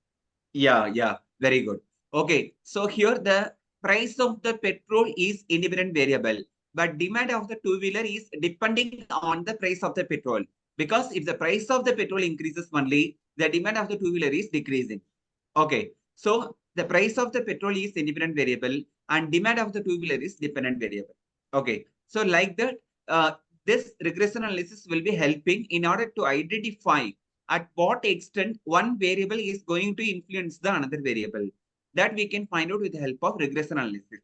Yeah, very good. Okay, so here the price of the petrol is independent variable, but demand of the two-wheeler is depending on the price of the petrol. Because if the price of the petrol increases only, the demand of the two-wheeler is decreasing. Okay, so the price of the petrol is independent variable and demand of the two-wheeler is dependent variable. Okay, so like that, this regression analysis will be helping in order to identify at what extent one variable is going to influence the another variable. That we can find out with the help of regression analysis.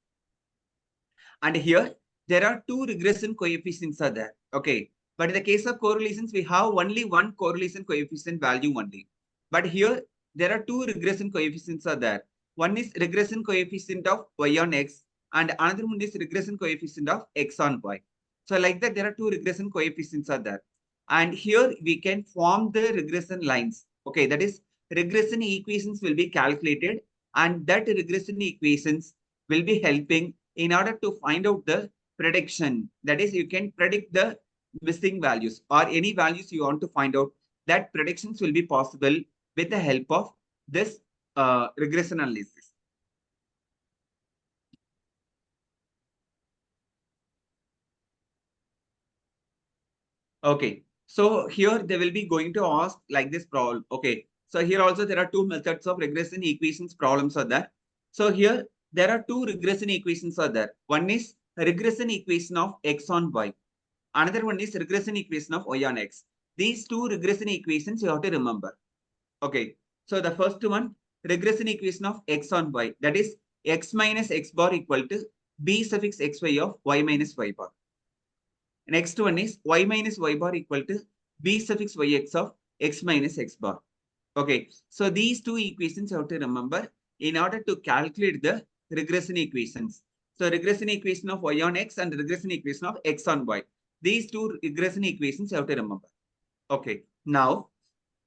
And here, there are two regression coefficients are there. Okay, but in the case of correlations, we have only one correlation coefficient value only. But here, there are two regression coefficients are there. One is regression coefficient of y on x, and another one is regression coefficient of x on y. So like that, there are two regression coefficients are there. And here we can form the regression lines. Okay, that is regression equations will be calculated, and that regression equations will be helping in order to find out the prediction. That is, you can predict the missing values or any values you want to find out. That predictions will be possible with the help of this regression analysis. Okay, so here they will be going to ask like this problem. Okay, so here also there are two methods of regression equations problems are there. So here there are two regression equations are there. One is regression equation of x on y. Another one is regression equation of y on x. These two regression equations you have to remember. Okay, so the first one, regression equation of x on y, that is x minus x bar equal to b suffix xy of y minus y bar. Next one is y minus y bar equal to b suffix yx of x minus x bar. Okay, so these two equations you have to remember in order to calculate the regression equations. So regression equation of y on x and regression equation of x on y. These two regression equations you have to remember. Okay, now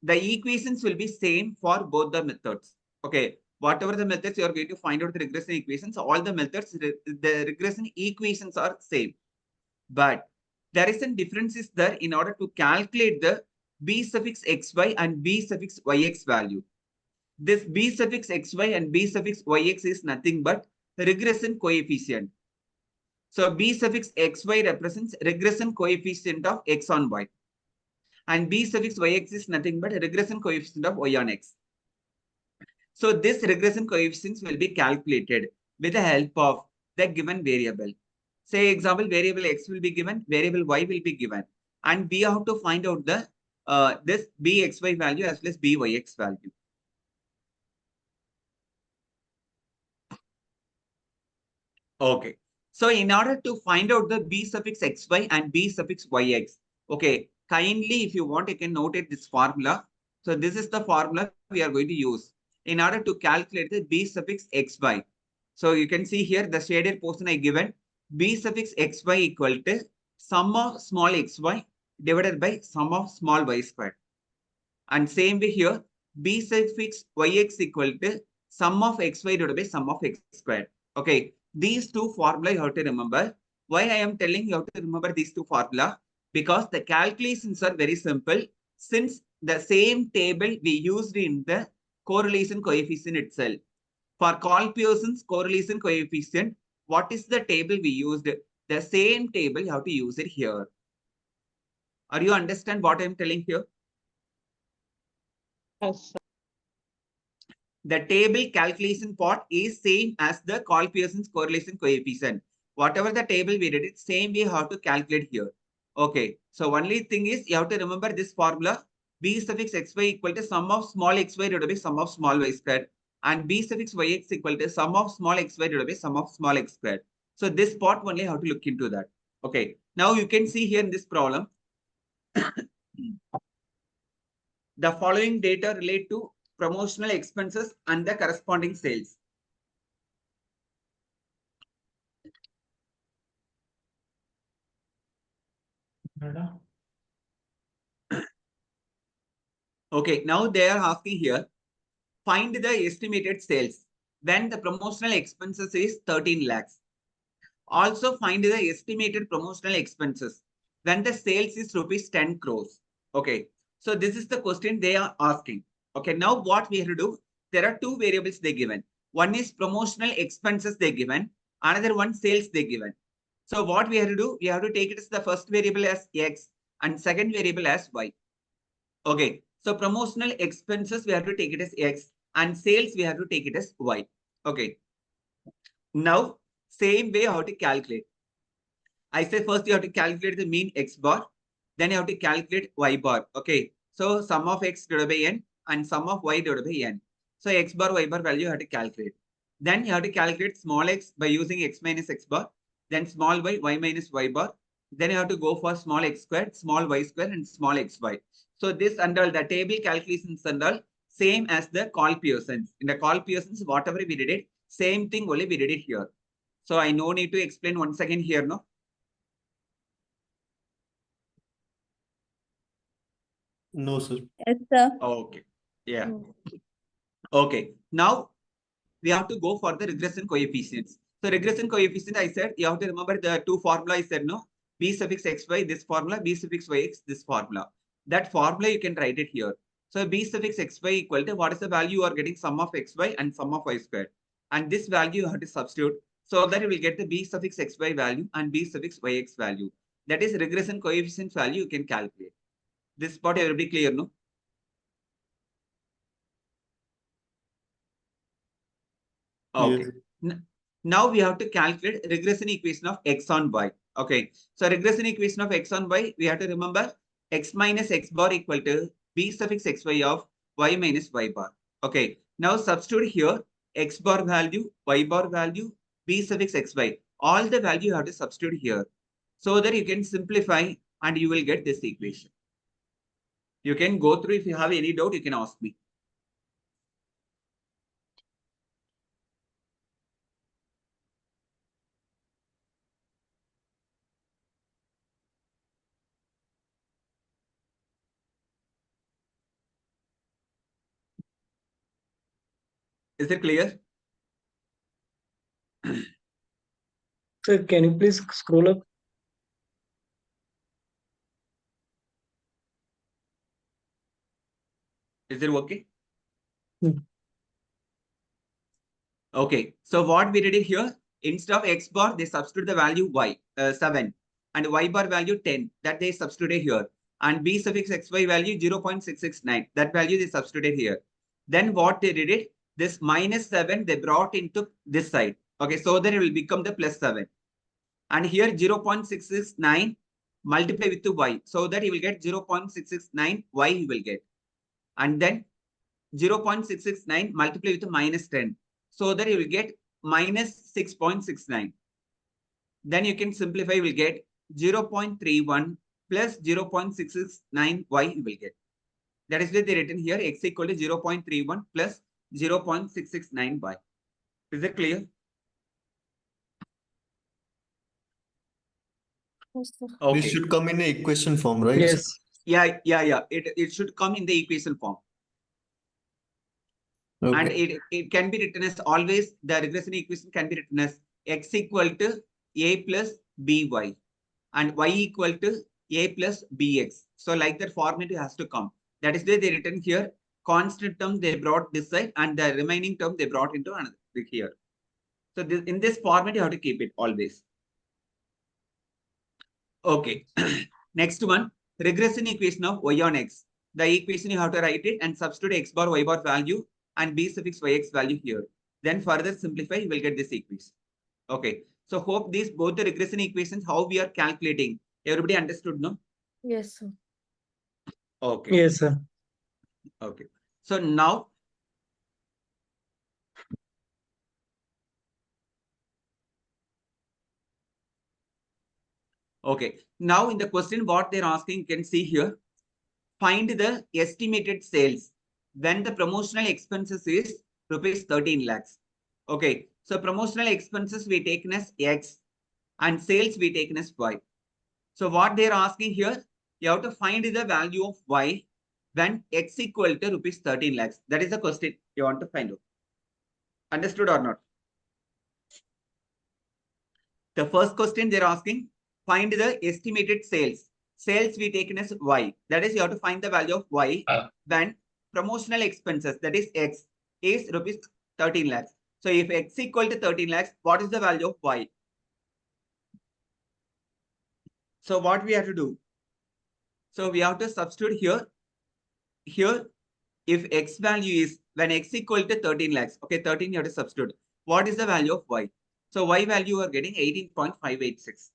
the equations will be same for both the methods. Okay, whatever the methods you are going to find out the regression equations, all the methods, the regression equations are same. But there is a difference is there in order to calculate the b suffix xy and b suffix yx value. This b suffix xy and b suffix yx is nothing but regression coefficient. So b suffix xy represents regression coefficient of x on y. And b suffix yx is nothing but regression coefficient of y on x. So this regression coefficients will be calculated with the help of the given variable. Say example, variable x will be given, variable y will be given, and we have to find out the this bxy value as well as byx value. Okay, so in order to find out the b suffix xy and b suffix yx, okay, kindly if you want you can notate this formula. So this is the formula we are going to use in order to calculate the b suffix xy. So you can see here the shaded portion I given. b suffix xy equal to sum of small xy divided by sum of small y squared. And same way here, b suffix yx equal to sum of xy divided by sum of x squared. Okay, these two formula you have to remember. Why I am telling you have to remember these two formula? Because the calculations are very simple. Since the same table we used in the correlation coefficient itself. For Karl Pearson's correlation coefficient, what is the table we used? The same table you have to use it here. Are you understand what I am telling here? Yes. The table calculation part is same as the Karl Pearson's correlation coefficient. Whatever the table we did, it same way how to calculate here. Okay, so only thing is you have to remember this formula. B suffix xy equal to sum of small xy divided by sum of small y squared, and B suffix yx equal to sum of small xy divided by sum of small x squared. So this part only have to look into that. Okay, now you can see here in this problem. The following data relate to promotional expenses and the corresponding sales. Okay, now they are asking here, find the estimated sales when the promotional expenses is 13 lakhs. Also find the estimated promotional expenses when the sales is rupees 10 crores. Okay, so this is the question they are asking. Okay, now what we have to do, there are two variables they given. One is promotional expenses they given, another one sales they given. So what we have to do, we have to take it as the first variable as x and second variable as y. Okay, so promotional expenses, we have to take it as X, and sales, we have to take it as Y. Okay. Now, same way how to calculate. I say first you have to calculate the mean X bar, then you have to calculate Y bar. Okay. So sum of X divided by N and sum of Y divided by N. So X bar, Y bar value you have to calculate. Then you have to calculate small x by using X minus X bar, then small y, Y minus Y bar. Then you have to go for small x squared, small y squared, and small xy. So this and all, the table calculations and all, same as the Karl Pearson's. In the Karl Pearson's, whatever we did it, same thing only we did it here. So I no need to explain once again here, no? No, sir. Yes, sir. Okay. Yeah. Okay. Now we have to go for the regression coefficients. So regression coefficient, I said, you have to remember the two formula I said, no? B suffix xy, this formula, B suffix yx, this formula. That formula you can write it here. So B suffix xy equal to what is the value you are getting, sum of xy and sum of y squared. And this value you have to substitute so that you will get the B suffix xy value and B suffix yx value. That is regression coefficient value you can calculate. This part everybody clear, no? Okay. Yes. Now we have to calculate regression equation of x on y. Okay. So regression equation of x on y, we have to remember x minus x bar equal to b suffix xy of y minus y bar. Okay. Now substitute here x bar value, y bar value, b suffix xy. All the value you have to substitute here so that you can simplify and you will get this equation. You can go through. If you have any doubt, you can ask me. Is it clear? Sir, can you please scroll up? Is it okay? Hmm. Okay, so what we did here, instead of x bar, they substitute the value y, 7, and y bar value 10, that they substituted here. And b suffix xy value 0.669, that value they substituted here. Then what they did it, this minus 7, they brought into this side. Okay, so then it will become the plus 7. And here 0.669 multiply with the y, so that you will get 0.669 y you will get. And then 0.669 multiply with the minus 10. So that you will get minus 6.69. Then you can simplify, you will get 0.31 plus 0.669 y you will get. That is why they written here x equal to 0.31 plus 0.669 y. Is it clear? Yes, sir. This Okay. should come in a equation form, right? Yes. Yeah. It should come in the equation form. And Okay. it can be written as always, the regression equation can be written as x equal to a plus by and y equal to a plus bx. So like that format has to come. That is why they written here constant term they brought this side and the remaining term they brought into another here. So this, in this format you have to keep it always. Okay. Next one, regression equation of y on x. The equation you have to write it and substitute x bar y bar value and b suffix yx value here. Then further simplify, you will get this equation. Okay. So hope these both the regression equations, how we are calculating. Everybody understood, no? Yes, sir. Okay. Yes, sir. Okay. So now, okay. Now in the question, what they're asking, you can see here. Find the estimated sales when the promotional expenses is rupees 13 lakhs. Okay. So promotional expenses we taken as X and sales we taken as Y. So what they're asking here, you have to find the value of Y when X equal to rupees 13 lakhs. That is the question you want to find out. Understood or not? The first question they're asking, find the estimated sales. Sales we taken as Y. That is, you have to find the value of Y when promotional expenses, that is X, is rupees 13 lakhs. So if X equal to 13 lakhs, what is the value of Y? So what we have to do? So we have to substitute here. Here, if X value is, when X equal to 13 lakhs, okay, 13 you have to substitute. What is the value of Y? So Y value are getting 18.586.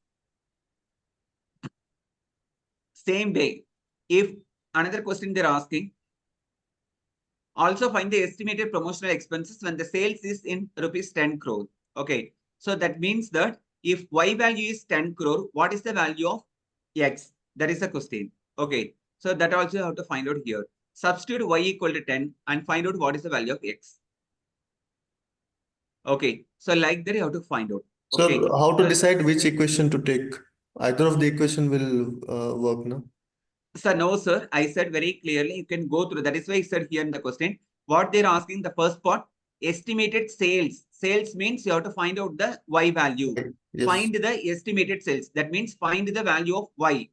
Same way, if another question they're asking, also find the estimated promotional expenses when the sales is in rupees 10 crore. Okay, so that means that if Y value is 10 crore, what is the value of X? That is the question. Okay, so that also you have to find out here. Substitute Y equal to 10 and find out what is the value of X. Okay, so like that you have to find out. Okay. So how to decide which equation to take? Either of the equation will work, no? Sir, no, sir. I said very clearly, you can go through. That is why I said here in the question, what they're asking, the first part, estimated sales. Sales means you have to find out the Y value. Yes. Find the estimated sales. That means find the value of Y.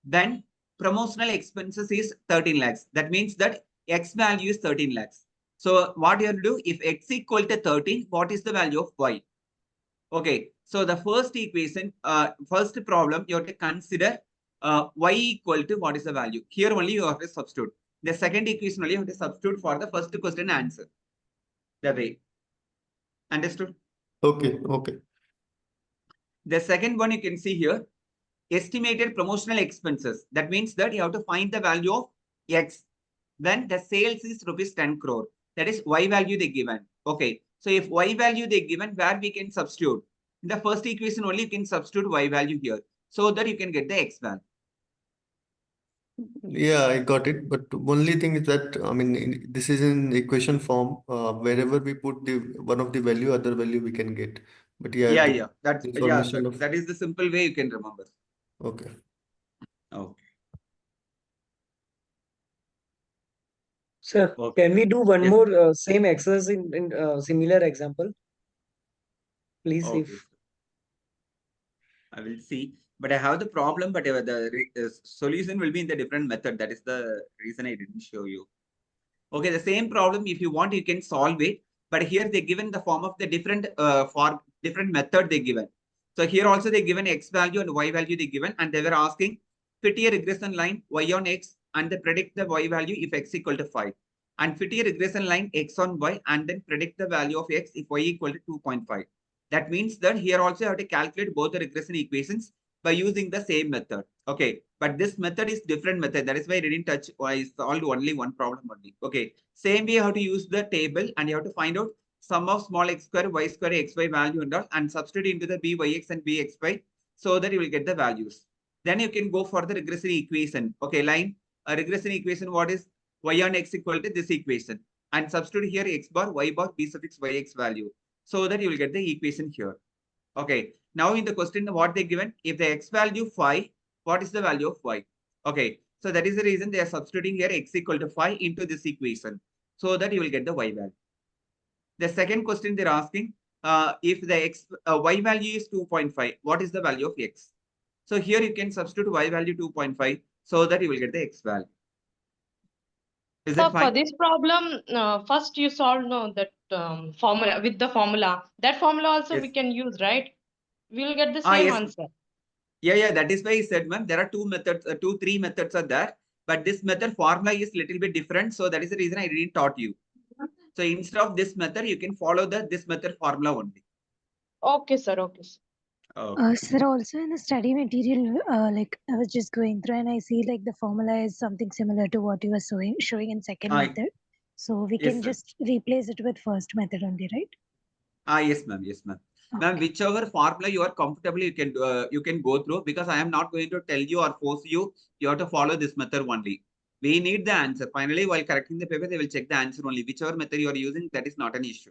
Then promotional expenses is 13 lakhs. That means that X value is 13 lakhs. So what you have to do, if X equal to 13, what is the value of Y? Okay, so the first equation, first problem, you have to consider Y equal to what is the value. Here only you have to substitute. The second equation only you have to substitute for the first question answer. The way. Understood? Okay, okay. The second one you can see here, estimated promotional expenses. That means that you have to find the value of X. Then the sales is rupees 10 crore. That is Y value they given. Okay, so if Y value they given, where we can substitute? In the first equation only you can substitute Y value here so that you can get the X value. Yeah, I got it. But only thing is that, I mean, this is in equation form. Wherever we put the one of the value, other value we can get. But yeah, That's information of. that is the simple way you can remember. Okay. Okay. Sir, Okay. can we do one Yes. more same exercise in similar example? Please, Okay. if I will see, but I have the problem, but the solution will be in the different method. That is the reason I didn't show you. Okay, the same problem, if you want, you can solve it. But here they given the form of the different for different method they given. So here also they given X value and Y value they given, and they were asking fit a regression line Y on X and they predict the Y value if X equal to 5. And fit a regression line X on Y and then predict the value of X if Y equal to 2.5. That means that here also you have to calculate both the regression equations by using the same method. Okay, but this method is different method. That is why I didn't touch. I solved only one problem only. Okay, same way you have to use the table and you have to find out sum of small x square, y square, xy value and all, and substitute into the byx and bxy so that you will get the values. Then you can go for the regression equation. Okay, line a regression equation. What is y on x equal to this equation, and substitute here x bar, y bar, b suffix yx value, so that you will get the equation here. Okay, Now in the question, what they given? If the x value 5, what is the value of y? Okay, so that is the reason they are substituting here x equal to 5 into this equation, so that you will get the y value. The second question they're asking, if the y value is 2.5, what is the value of x? So here you can substitute y value 2.5, so that you will get the x value. Is So it fine? for this problem, first you solve that formula with the formula. That formula also we can use, right? We will get the same Yes. answer. Yeah, that is why I said, ma'am, there are two methods, three methods are there, but this method formula is little bit different. So that is the reason I didn't taught you. So instead of this method, you can follow this method formula only. Okay, sir. Okay, sir. Sir, also in the study material, like I was just going through and I see like the formula is something similar to what you were showing in second method. So we can just replace it with first method only, right? Yes, ma'am. Yes, ma'am. Ma'am, whichever formula you are comfortable, you can go through, because I am not going to tell you or force you. You have to follow this method only. We need the answer. Finally, while correcting the paper, they will check the answer only. Whichever method you are using, that is not an issue.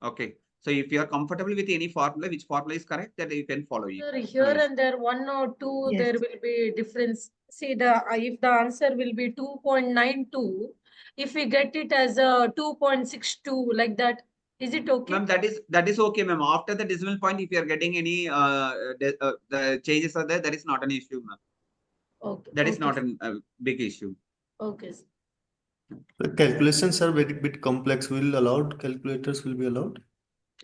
Okay. So if you are comfortable with any formula, which formula is correct, that you can follow it. Sir, here and there, 1 or 2, Yes. there will be difference. See, if the answer will be 2.92, if we get it as a 2.62, like that, is it okay? Ma'am, that is okay, ma'am. After the decimal point, if you are getting any the changes are there, that is not an issue, ma'am. Okay. That is not a big issue. Okay. The calculations are very bit complex. Will allowed calculators will be allowed?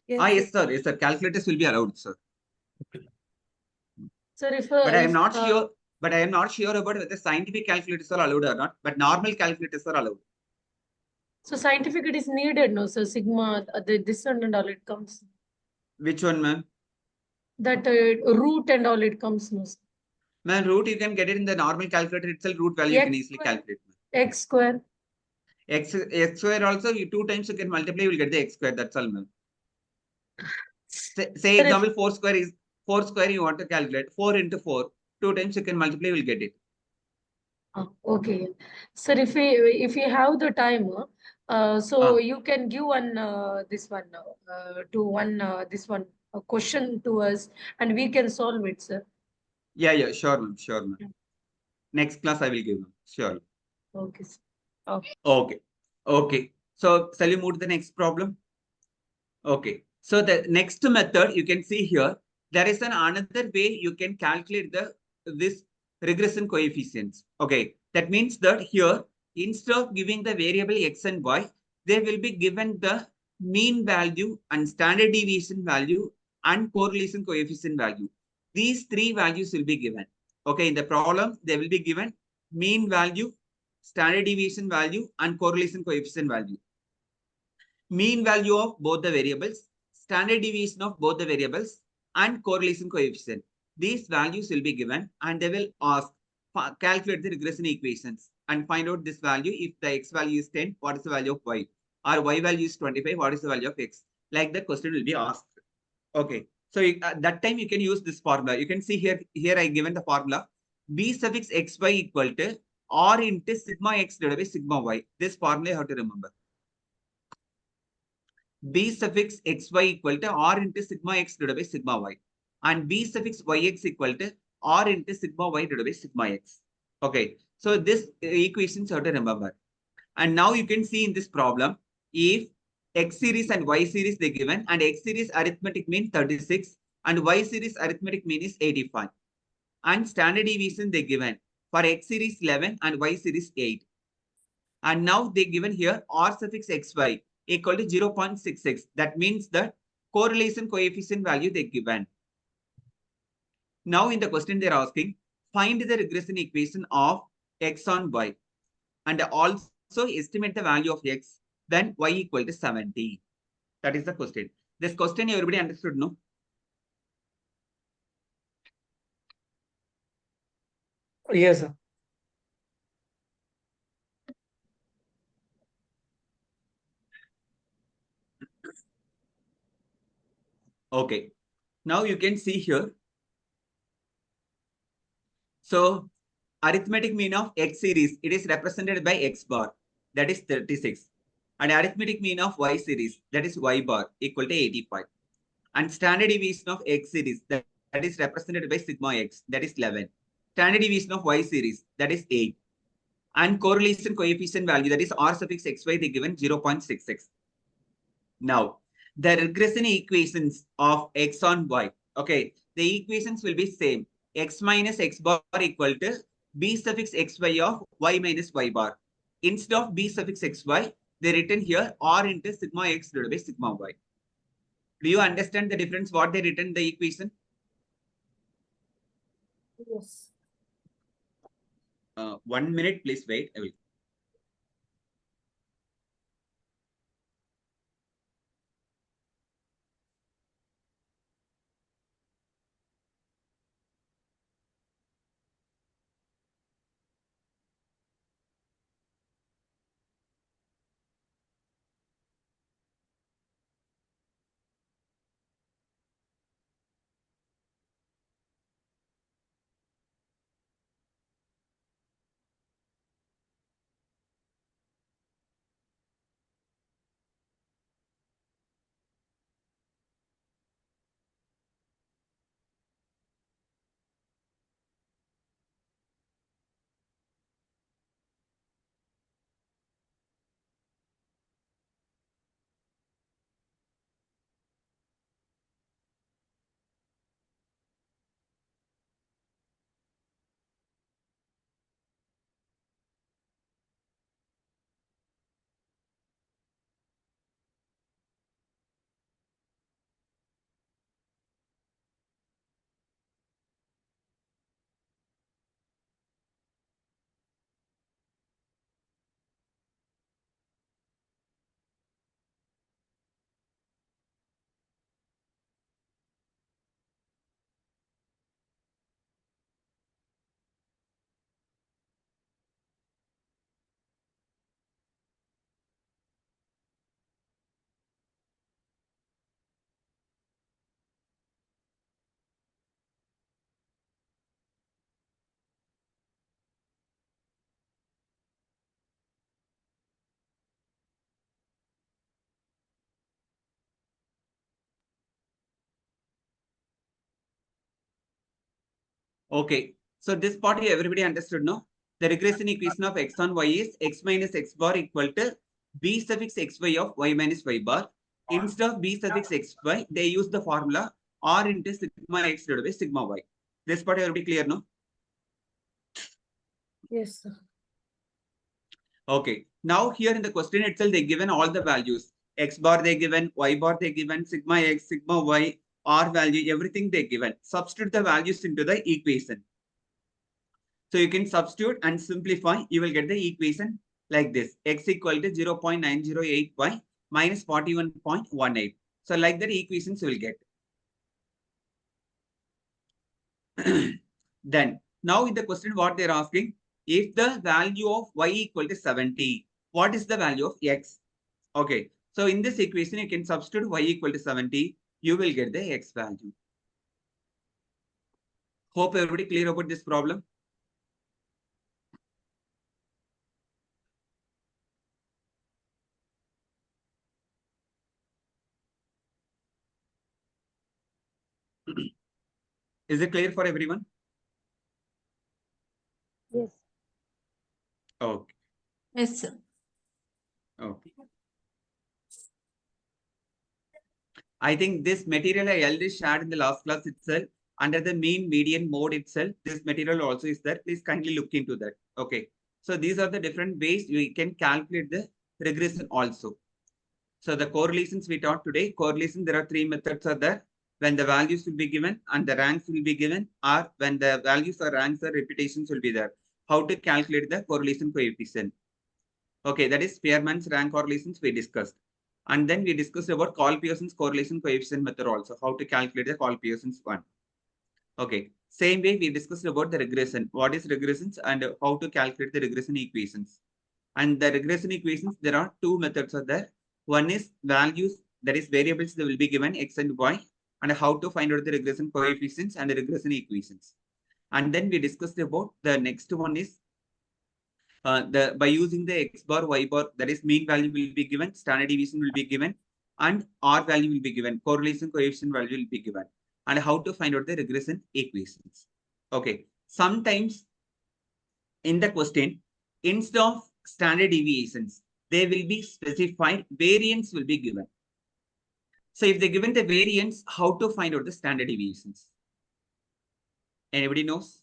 Yes, sir. Yes, sir. Calculators will be allowed, sir. Sir, if but I am not sure. But I am not sure about whether scientific calculators are allowed or not. But normal calculators are allowed. So scientific it is needed, no? So sigma, this one and all it comes. Which one, ma'am? That root and all it comes, no? Ma'am, root you can get it in the normal calculator itself. Root value you can easily calculate. X square. X square also, 2 times you can multiply, you will get the x square. That's all, ma'am. Say example, 4 square is 4 square you want to calculate. 4 into 4, 2 times you can multiply, you will get it. Okay. Sir, if we have the time, so you can give one this one this one a question to us, and we can solve it, sir. Yeah, sure, ma'am. Sure, ma'am. Next class I will give, ma'am. Sure. Okay. Sir. Okay. So shall we move to the next problem? Okay. So the next method you can see here, there is another way you can calculate this regression coefficients. Okay. That means that here, instead of giving the variable x and y, they will be given the mean value and standard deviation value and correlation coefficient value. These three values will be given. Okay. In the problem, they will be given mean value, standard deviation value, and correlation coefficient value. Mean value of both the variables, standard deviation of both the variables, and correlation coefficient. These values will be given, and they will ask, calculate the regression equations and find out this value. If the x value is 10, what is the value of y? Or y value is 25, what is the value of x? Like the question will be asked. Okay. So at that time, you can use this formula. You can see here I given the formula. B suffix xy equal to r into sigma x divided by sigma y. This formula you have to remember. B suffix xy equal to r into sigma x divided by sigma y. And B suffix yx equal to r into sigma y divided by sigma x. Okay. So this equations you have to remember. And now you can see in this problem, if x series and y series they given, and x series arithmetic mean 36 and y series arithmetic mean is 85. And standard deviation they given for x series 11 and y series 8. And now they given here r suffix xy equal to 0.66. That means that correlation coefficient value they given. Now in the question they're asking, find the regression equation of x on y and also estimate the value of x, then y equal to 70. That is the question. This question everybody understood, no? Yes, sir. Okay. Now you can see here. So arithmetic mean of x series, it is represented by x bar, that is 36. And arithmetic mean of y series, that is y bar, equal to 85. And standard deviation of X series, that is represented by sigma X, that is 11. Standard deviation of Y series, that is 8. And correlation coefficient value, that is R suffix XY, they given 0.66. Now, the regression equations of X on Y, okay, the equations will be same. X minus X bar equal to B suffix XY of Y minus Y bar. Instead of B suffix XY, they written here R into sigma X divided by sigma Y. Do you understand the difference what they written in the equation? Yes. 1 minute, please wait. I will. Okay, so this part everybody understood, no? The regression equation of X on Y is X minus X bar equal to B suffix XY of Y minus Y bar. Instead of B suffix XY, they use the formula R into sigma X divided by sigma Y. This part everybody clear, no? Yes, sir. Okay, now here in the question itself, they given all the values. X bar they given, Y bar they given, sigma X, sigma Y, R value, everything they given. Substitute the values into the equation. So you can substitute and simplify. You will get the equation like this. X equal to 0.908y minus 41.18. So like that equations you will get. Then now in the question what they're asking, if the value of y equal to 70, what is the value of x? Okay. So in this equation, you can substitute y equal to 70. You will get the x value. Hope everybody clear about this problem. Is it clear for everyone? Yes. Okay. Yes, sir. Okay. I think this material I already shared in the last class itself. Under the mean median mode itself, this material also is there. Please kindly look into that. Okay. So these are the different ways you can calculate the regression also. So the correlations we taught today, correlation, there are 3 methods are there. When the values will be given and the ranks will be given, or when the values or ranks or repetitions will be there. How to calculate the correlation coefficient. Okay, that is Spearman's rank correlations we discussed. And then we discussed about Karl Pearson's correlation coefficient method also, how to calculate the Karl Pearson's one. Okay, same way we discussed about the regression. What is regressions and how to calculate the regression equations. And the regression equations, there are 2 methods are there. One is values, that is variables that will be given x and y, and how to find out the regression coefficients and the regression equations. And then we discussed about the next one is by using the x bar, y bar, that is mean value will be given, standard deviation will be given, and R value will be given. Correlation coefficient value will be given. And how to find out the regression equations. Okay. Sometimes in the question, instead of standard deviations, they will be specified, variance will be given. So if they given the variance, how to find out the standard deviations? Anybody knows?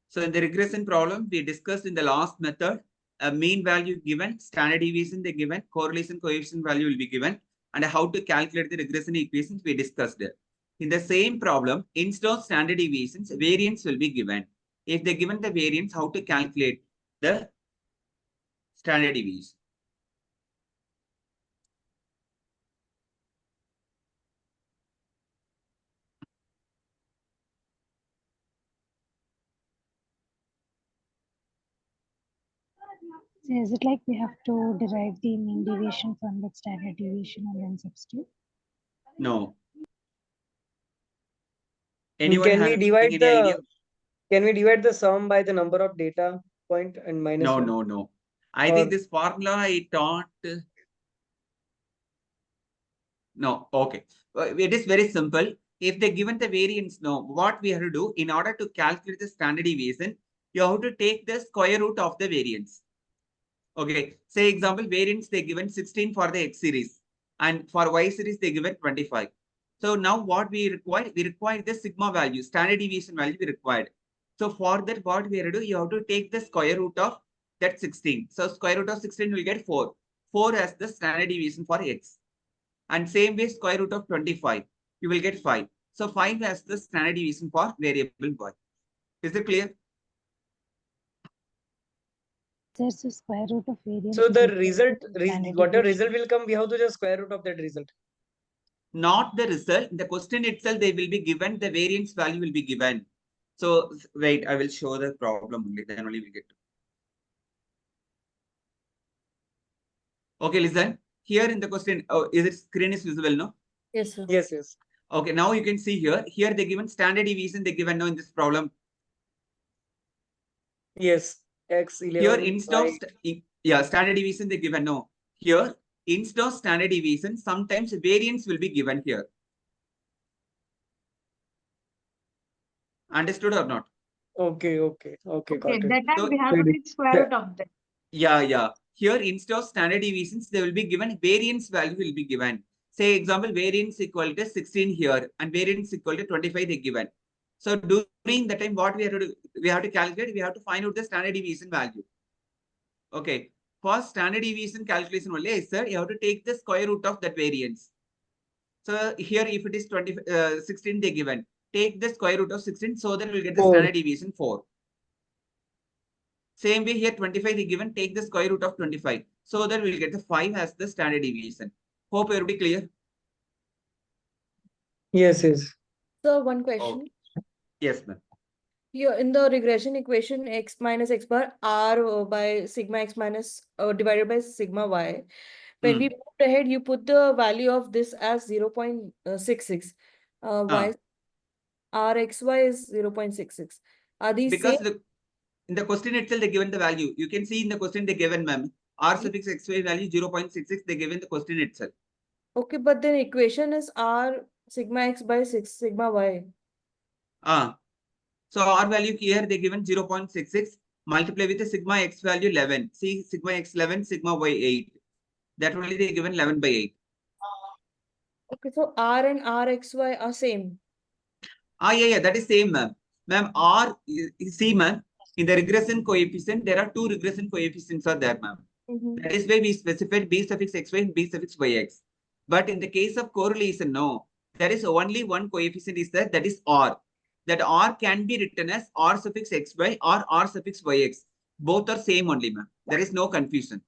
So in the regression problem, we discussed in the last method, a mean value given, standard deviation they given, correlation coefficient value will be given, and how to calculate the regression equations we discussed there. In the same problem, instead of standard deviations, variance will be given. If they given the variance, how to calculate the standard deviation? So is it like we have to derive the mean deviation from the standard deviation and then substitute? No. Anyone Can we having divide any idea? Can we divide the sum by the number of data point and minus No, 1? no, no. I think this formula I taught. No, okay. It is very simple. If they given the variance, no, what we have to do in order to calculate the standard deviation, you have to take the square root of the variance. Okay. Say example, variance they given 16 for the X series, and for Y series they given 25. So now what we require? We require the sigma value, standard deviation value we required. So for that, what we have to do? You have to take the square root of that 16. So square root of 16 will get 4. 4 as the standard deviation for X. And same way, square root of 25, you will get 5. So 5 as the standard deviation for variable Y. Is it clear? There's a square root of variance. So is the equal result, to standard whatever deviation. result will come, we have to just square root of that result. Not the result. The question itself, they will be given, the variance value will be given. So wait, I will show the problem only, then only we get to. Okay, listen. Here in the question, is it screen is visible, no? Yes, sir. Yes, yes. Okay, now you can see here. Here they given standard deviation, they given now in this problem. Yes, X11. Here instead of standard deviation they given no. Here instead of standard deviation, sometimes variance will be given here. Understood or not? Okay, got it. That time So, we have to take square root of that. Yeah. Here instead of standard deviations, they will be given variance value will be given. Say example, variance equal to 16 here and variance equal to 25 they given. So during the time, what we have to do, we have to calculate, we have to find out the standard deviation value. Okay. For standard deviation calculation only, I said you have to take the square root of that variance. So here, if it is 16 they given, take the square root of 16, so that we'll get the standard deviation 4. Same way here, 25 they given, take the square root of 25, so that we'll get the 5 as the standard deviation. Hope everybody clear? Yes. So one question. Yes, ma'am. Here in the regression equation, x minus x bar r by sigma x minus divided by sigma y. When we moved ahead, you put the value of this as 0.66. Y rxy is 0.66. Are these because same? in the question itself they given the value. You can see in the question they given, ma'am, r suffix xy value 0.66 they given the question itself. Okay, but then equation is r sigma x by 6 sigma y. So r value here they given 0.66 multiply with the sigma x value 11. See sigma x 11, sigma y 8. That only they given 11 by 8. Okay, so r and rxy are same. Yeah, that is same, ma'am. Ma'am, r, see, ma'am, in the regression coefficient, there are 2 regression coefficients are there, ma'am. That is why we specified b suffix xy and b suffix yx. But in the case of correlation, no, there is only one coefficient is there, that is r. That r can be written as r suffix xy or r suffix yx. Both are same only, ma'am. There is no confusion.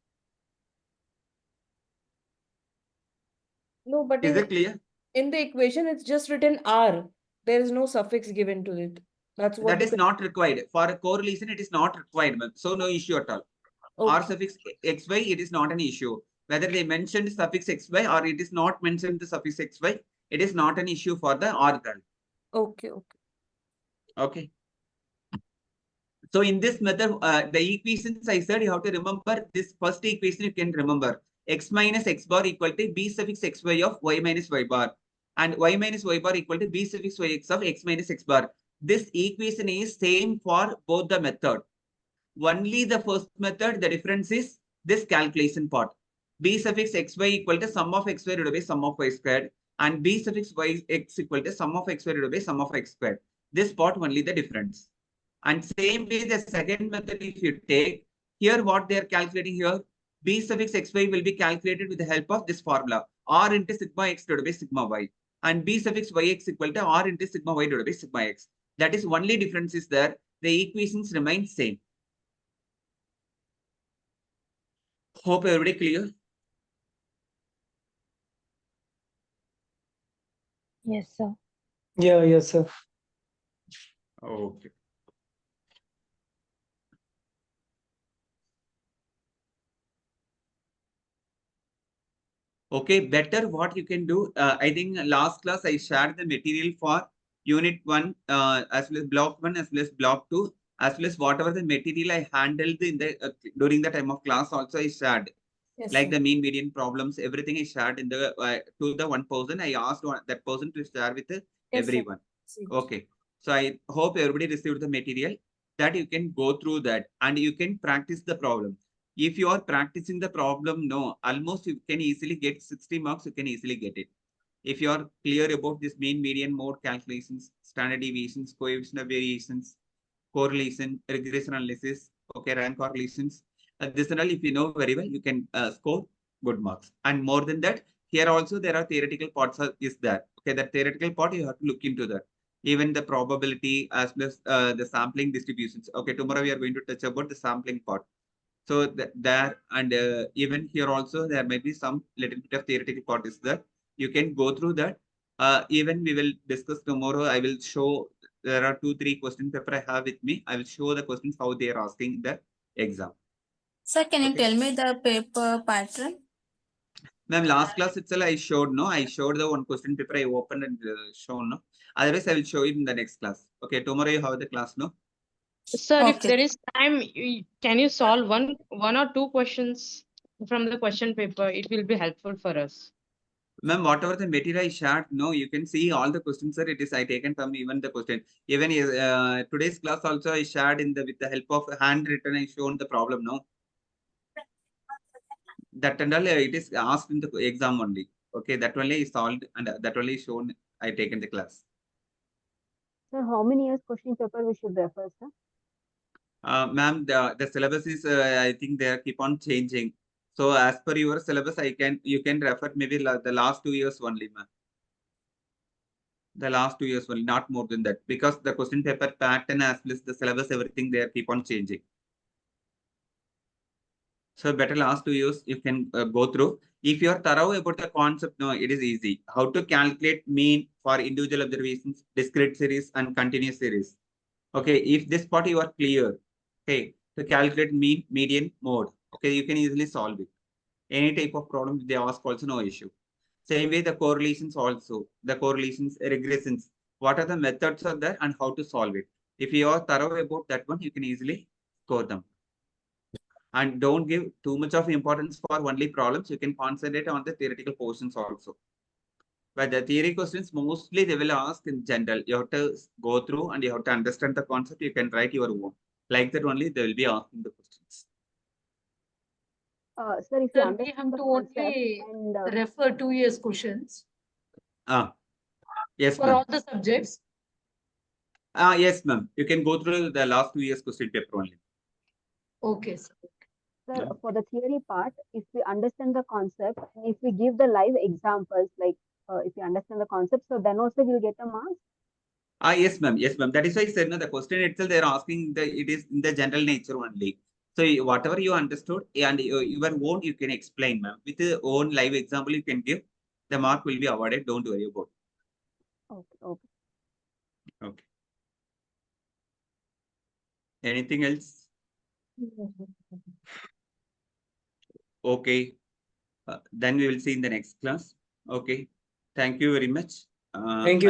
No, but is it clear? In the equation, it's just written r. There is no suffix given to it. That's what that is not required. For a correlation, it is not required, ma'am. So no issue at all. Okay. R suffix xy, it is not an issue. Whether they mentioned suffix xy or it is not mentioned the suffix xy, it is not an issue for the R value. Okay. Okay. So in this method, the equations I said, you have to remember this first equation. You can remember x minus x bar equal to b suffix xy of y minus y bar, and y minus y bar equal to b suffix yx of x minus x bar. This equation is same for both the method. Only the first method, the difference is this calculation part. B suffix xy equal to sum of xy divided by sum of y squared, and b suffix yx equal to sum of xy divided by sum of x squared. This part only the difference. And same way the second method, if you take here, what they are calculating here, b suffix xy will be calculated with the help of this formula, r into sigma x divided by sigma y, and b suffix yx equal to r into sigma y divided by sigma x. That is only difference is there. The equations remain same. Hope everybody clear. Yes, sir. Yeah, yes, sir. Okay. Okay, better what you can do. I think last class I shared the material for unit 1 as well as block 1 as well as block 2 as well as whatever the material I handled in the during the time of class also I shared. Yes, Like sir. the mean median problems, everything I shared in the to the one person. I asked that person to share with everyone. Okay. So I hope everybody received the material that you can go through that and you can practice the problem. If you are practicing the problem, no, almost you can easily get 60 marks. You can easily get it. If you are clear about this mean median mode calculations, standard deviations, coefficient of variations, correlation, regression analysis, okay, rank correlations. This and all, if you know very well, you can score good marks. And more than that, here also there are theoretical parts is there. Okay, that theoretical part you have to look into that. Even the probability as well as the sampling distributions. Okay, tomorrow we are going to touch about the sampling part. So there and even here also there may be some little bit of theoretical part is there. You can go through that. Even we will discuss tomorrow. I will show there are 2-3 question paper I have with me. I will show the questions how they are asking the exam. Sir, can you tell me the paper pattern? Ma'am, last class itself I showed, no? I showed the one question paper I opened and shown, no? Otherwise, I will show it in the next class. Okay, tomorrow you have the class, no? Sir, if there is time, can you solve one or two questions from the question paper? It will be helpful for us. Ma'am, whatever the material I shared, no, you can see all the questions, sir. It is I taken from even the question. Even today's class also I shared in the with the help of handwritten. I shown the problem, no. That and all it is asked in the exam only. Okay, that only is solved and that only shown. I taken the class. Sir, how many years question paper we should refer, sir? Ma'am, the syllabus is I think they keep on changing. So as per your syllabus, you can refer maybe the last 2 years only, ma'am. The last 2 years only, not more than that, because the question paper pattern as well as the syllabus, everything they keep on changing. So better last 2 years you can go through. If you are thorough about the concept, no, it is easy. How to calculate mean for individual observations, discrete series and continuous series. Okay, if this part you are clear, okay, to calculate mean, median, mode, okay, you can easily solve it. Any type of problem they ask also no issue. Same way the correlations also, the correlations, regressions, what are the methods are there and how to solve it. If you are thorough about that one, you can easily score them. And don't give too much of importance for only problems. You can concentrate on the theoretical portions also. But the theory questions, mostly they will ask in general. You have to go through and you have to understand the concept. You can write your own. Like that only they will be asking the questions. Sir, if you understand the concept and refer 2 years questions. Yes, for all the subjects. Yes, ma'am. You can go through the last 2 years question paper only. Okay, sir. Sir, for the theory part, if we understand the concept and if we give the live examples, like if you understand the concept, so then also we'll get a mark. Yes, ma'am. Yes, ma'am. That is why I said, no, the question itself, they're asking it is in the general nature only. So whatever you understood and your own, you can explain, ma'am. With your own live example, you can give. The mark will be awarded. Don't worry about it. Okay, okay. Okay. Anything else? Okay. Then we will see in the next class. Okay. Thank you very much. Thank you.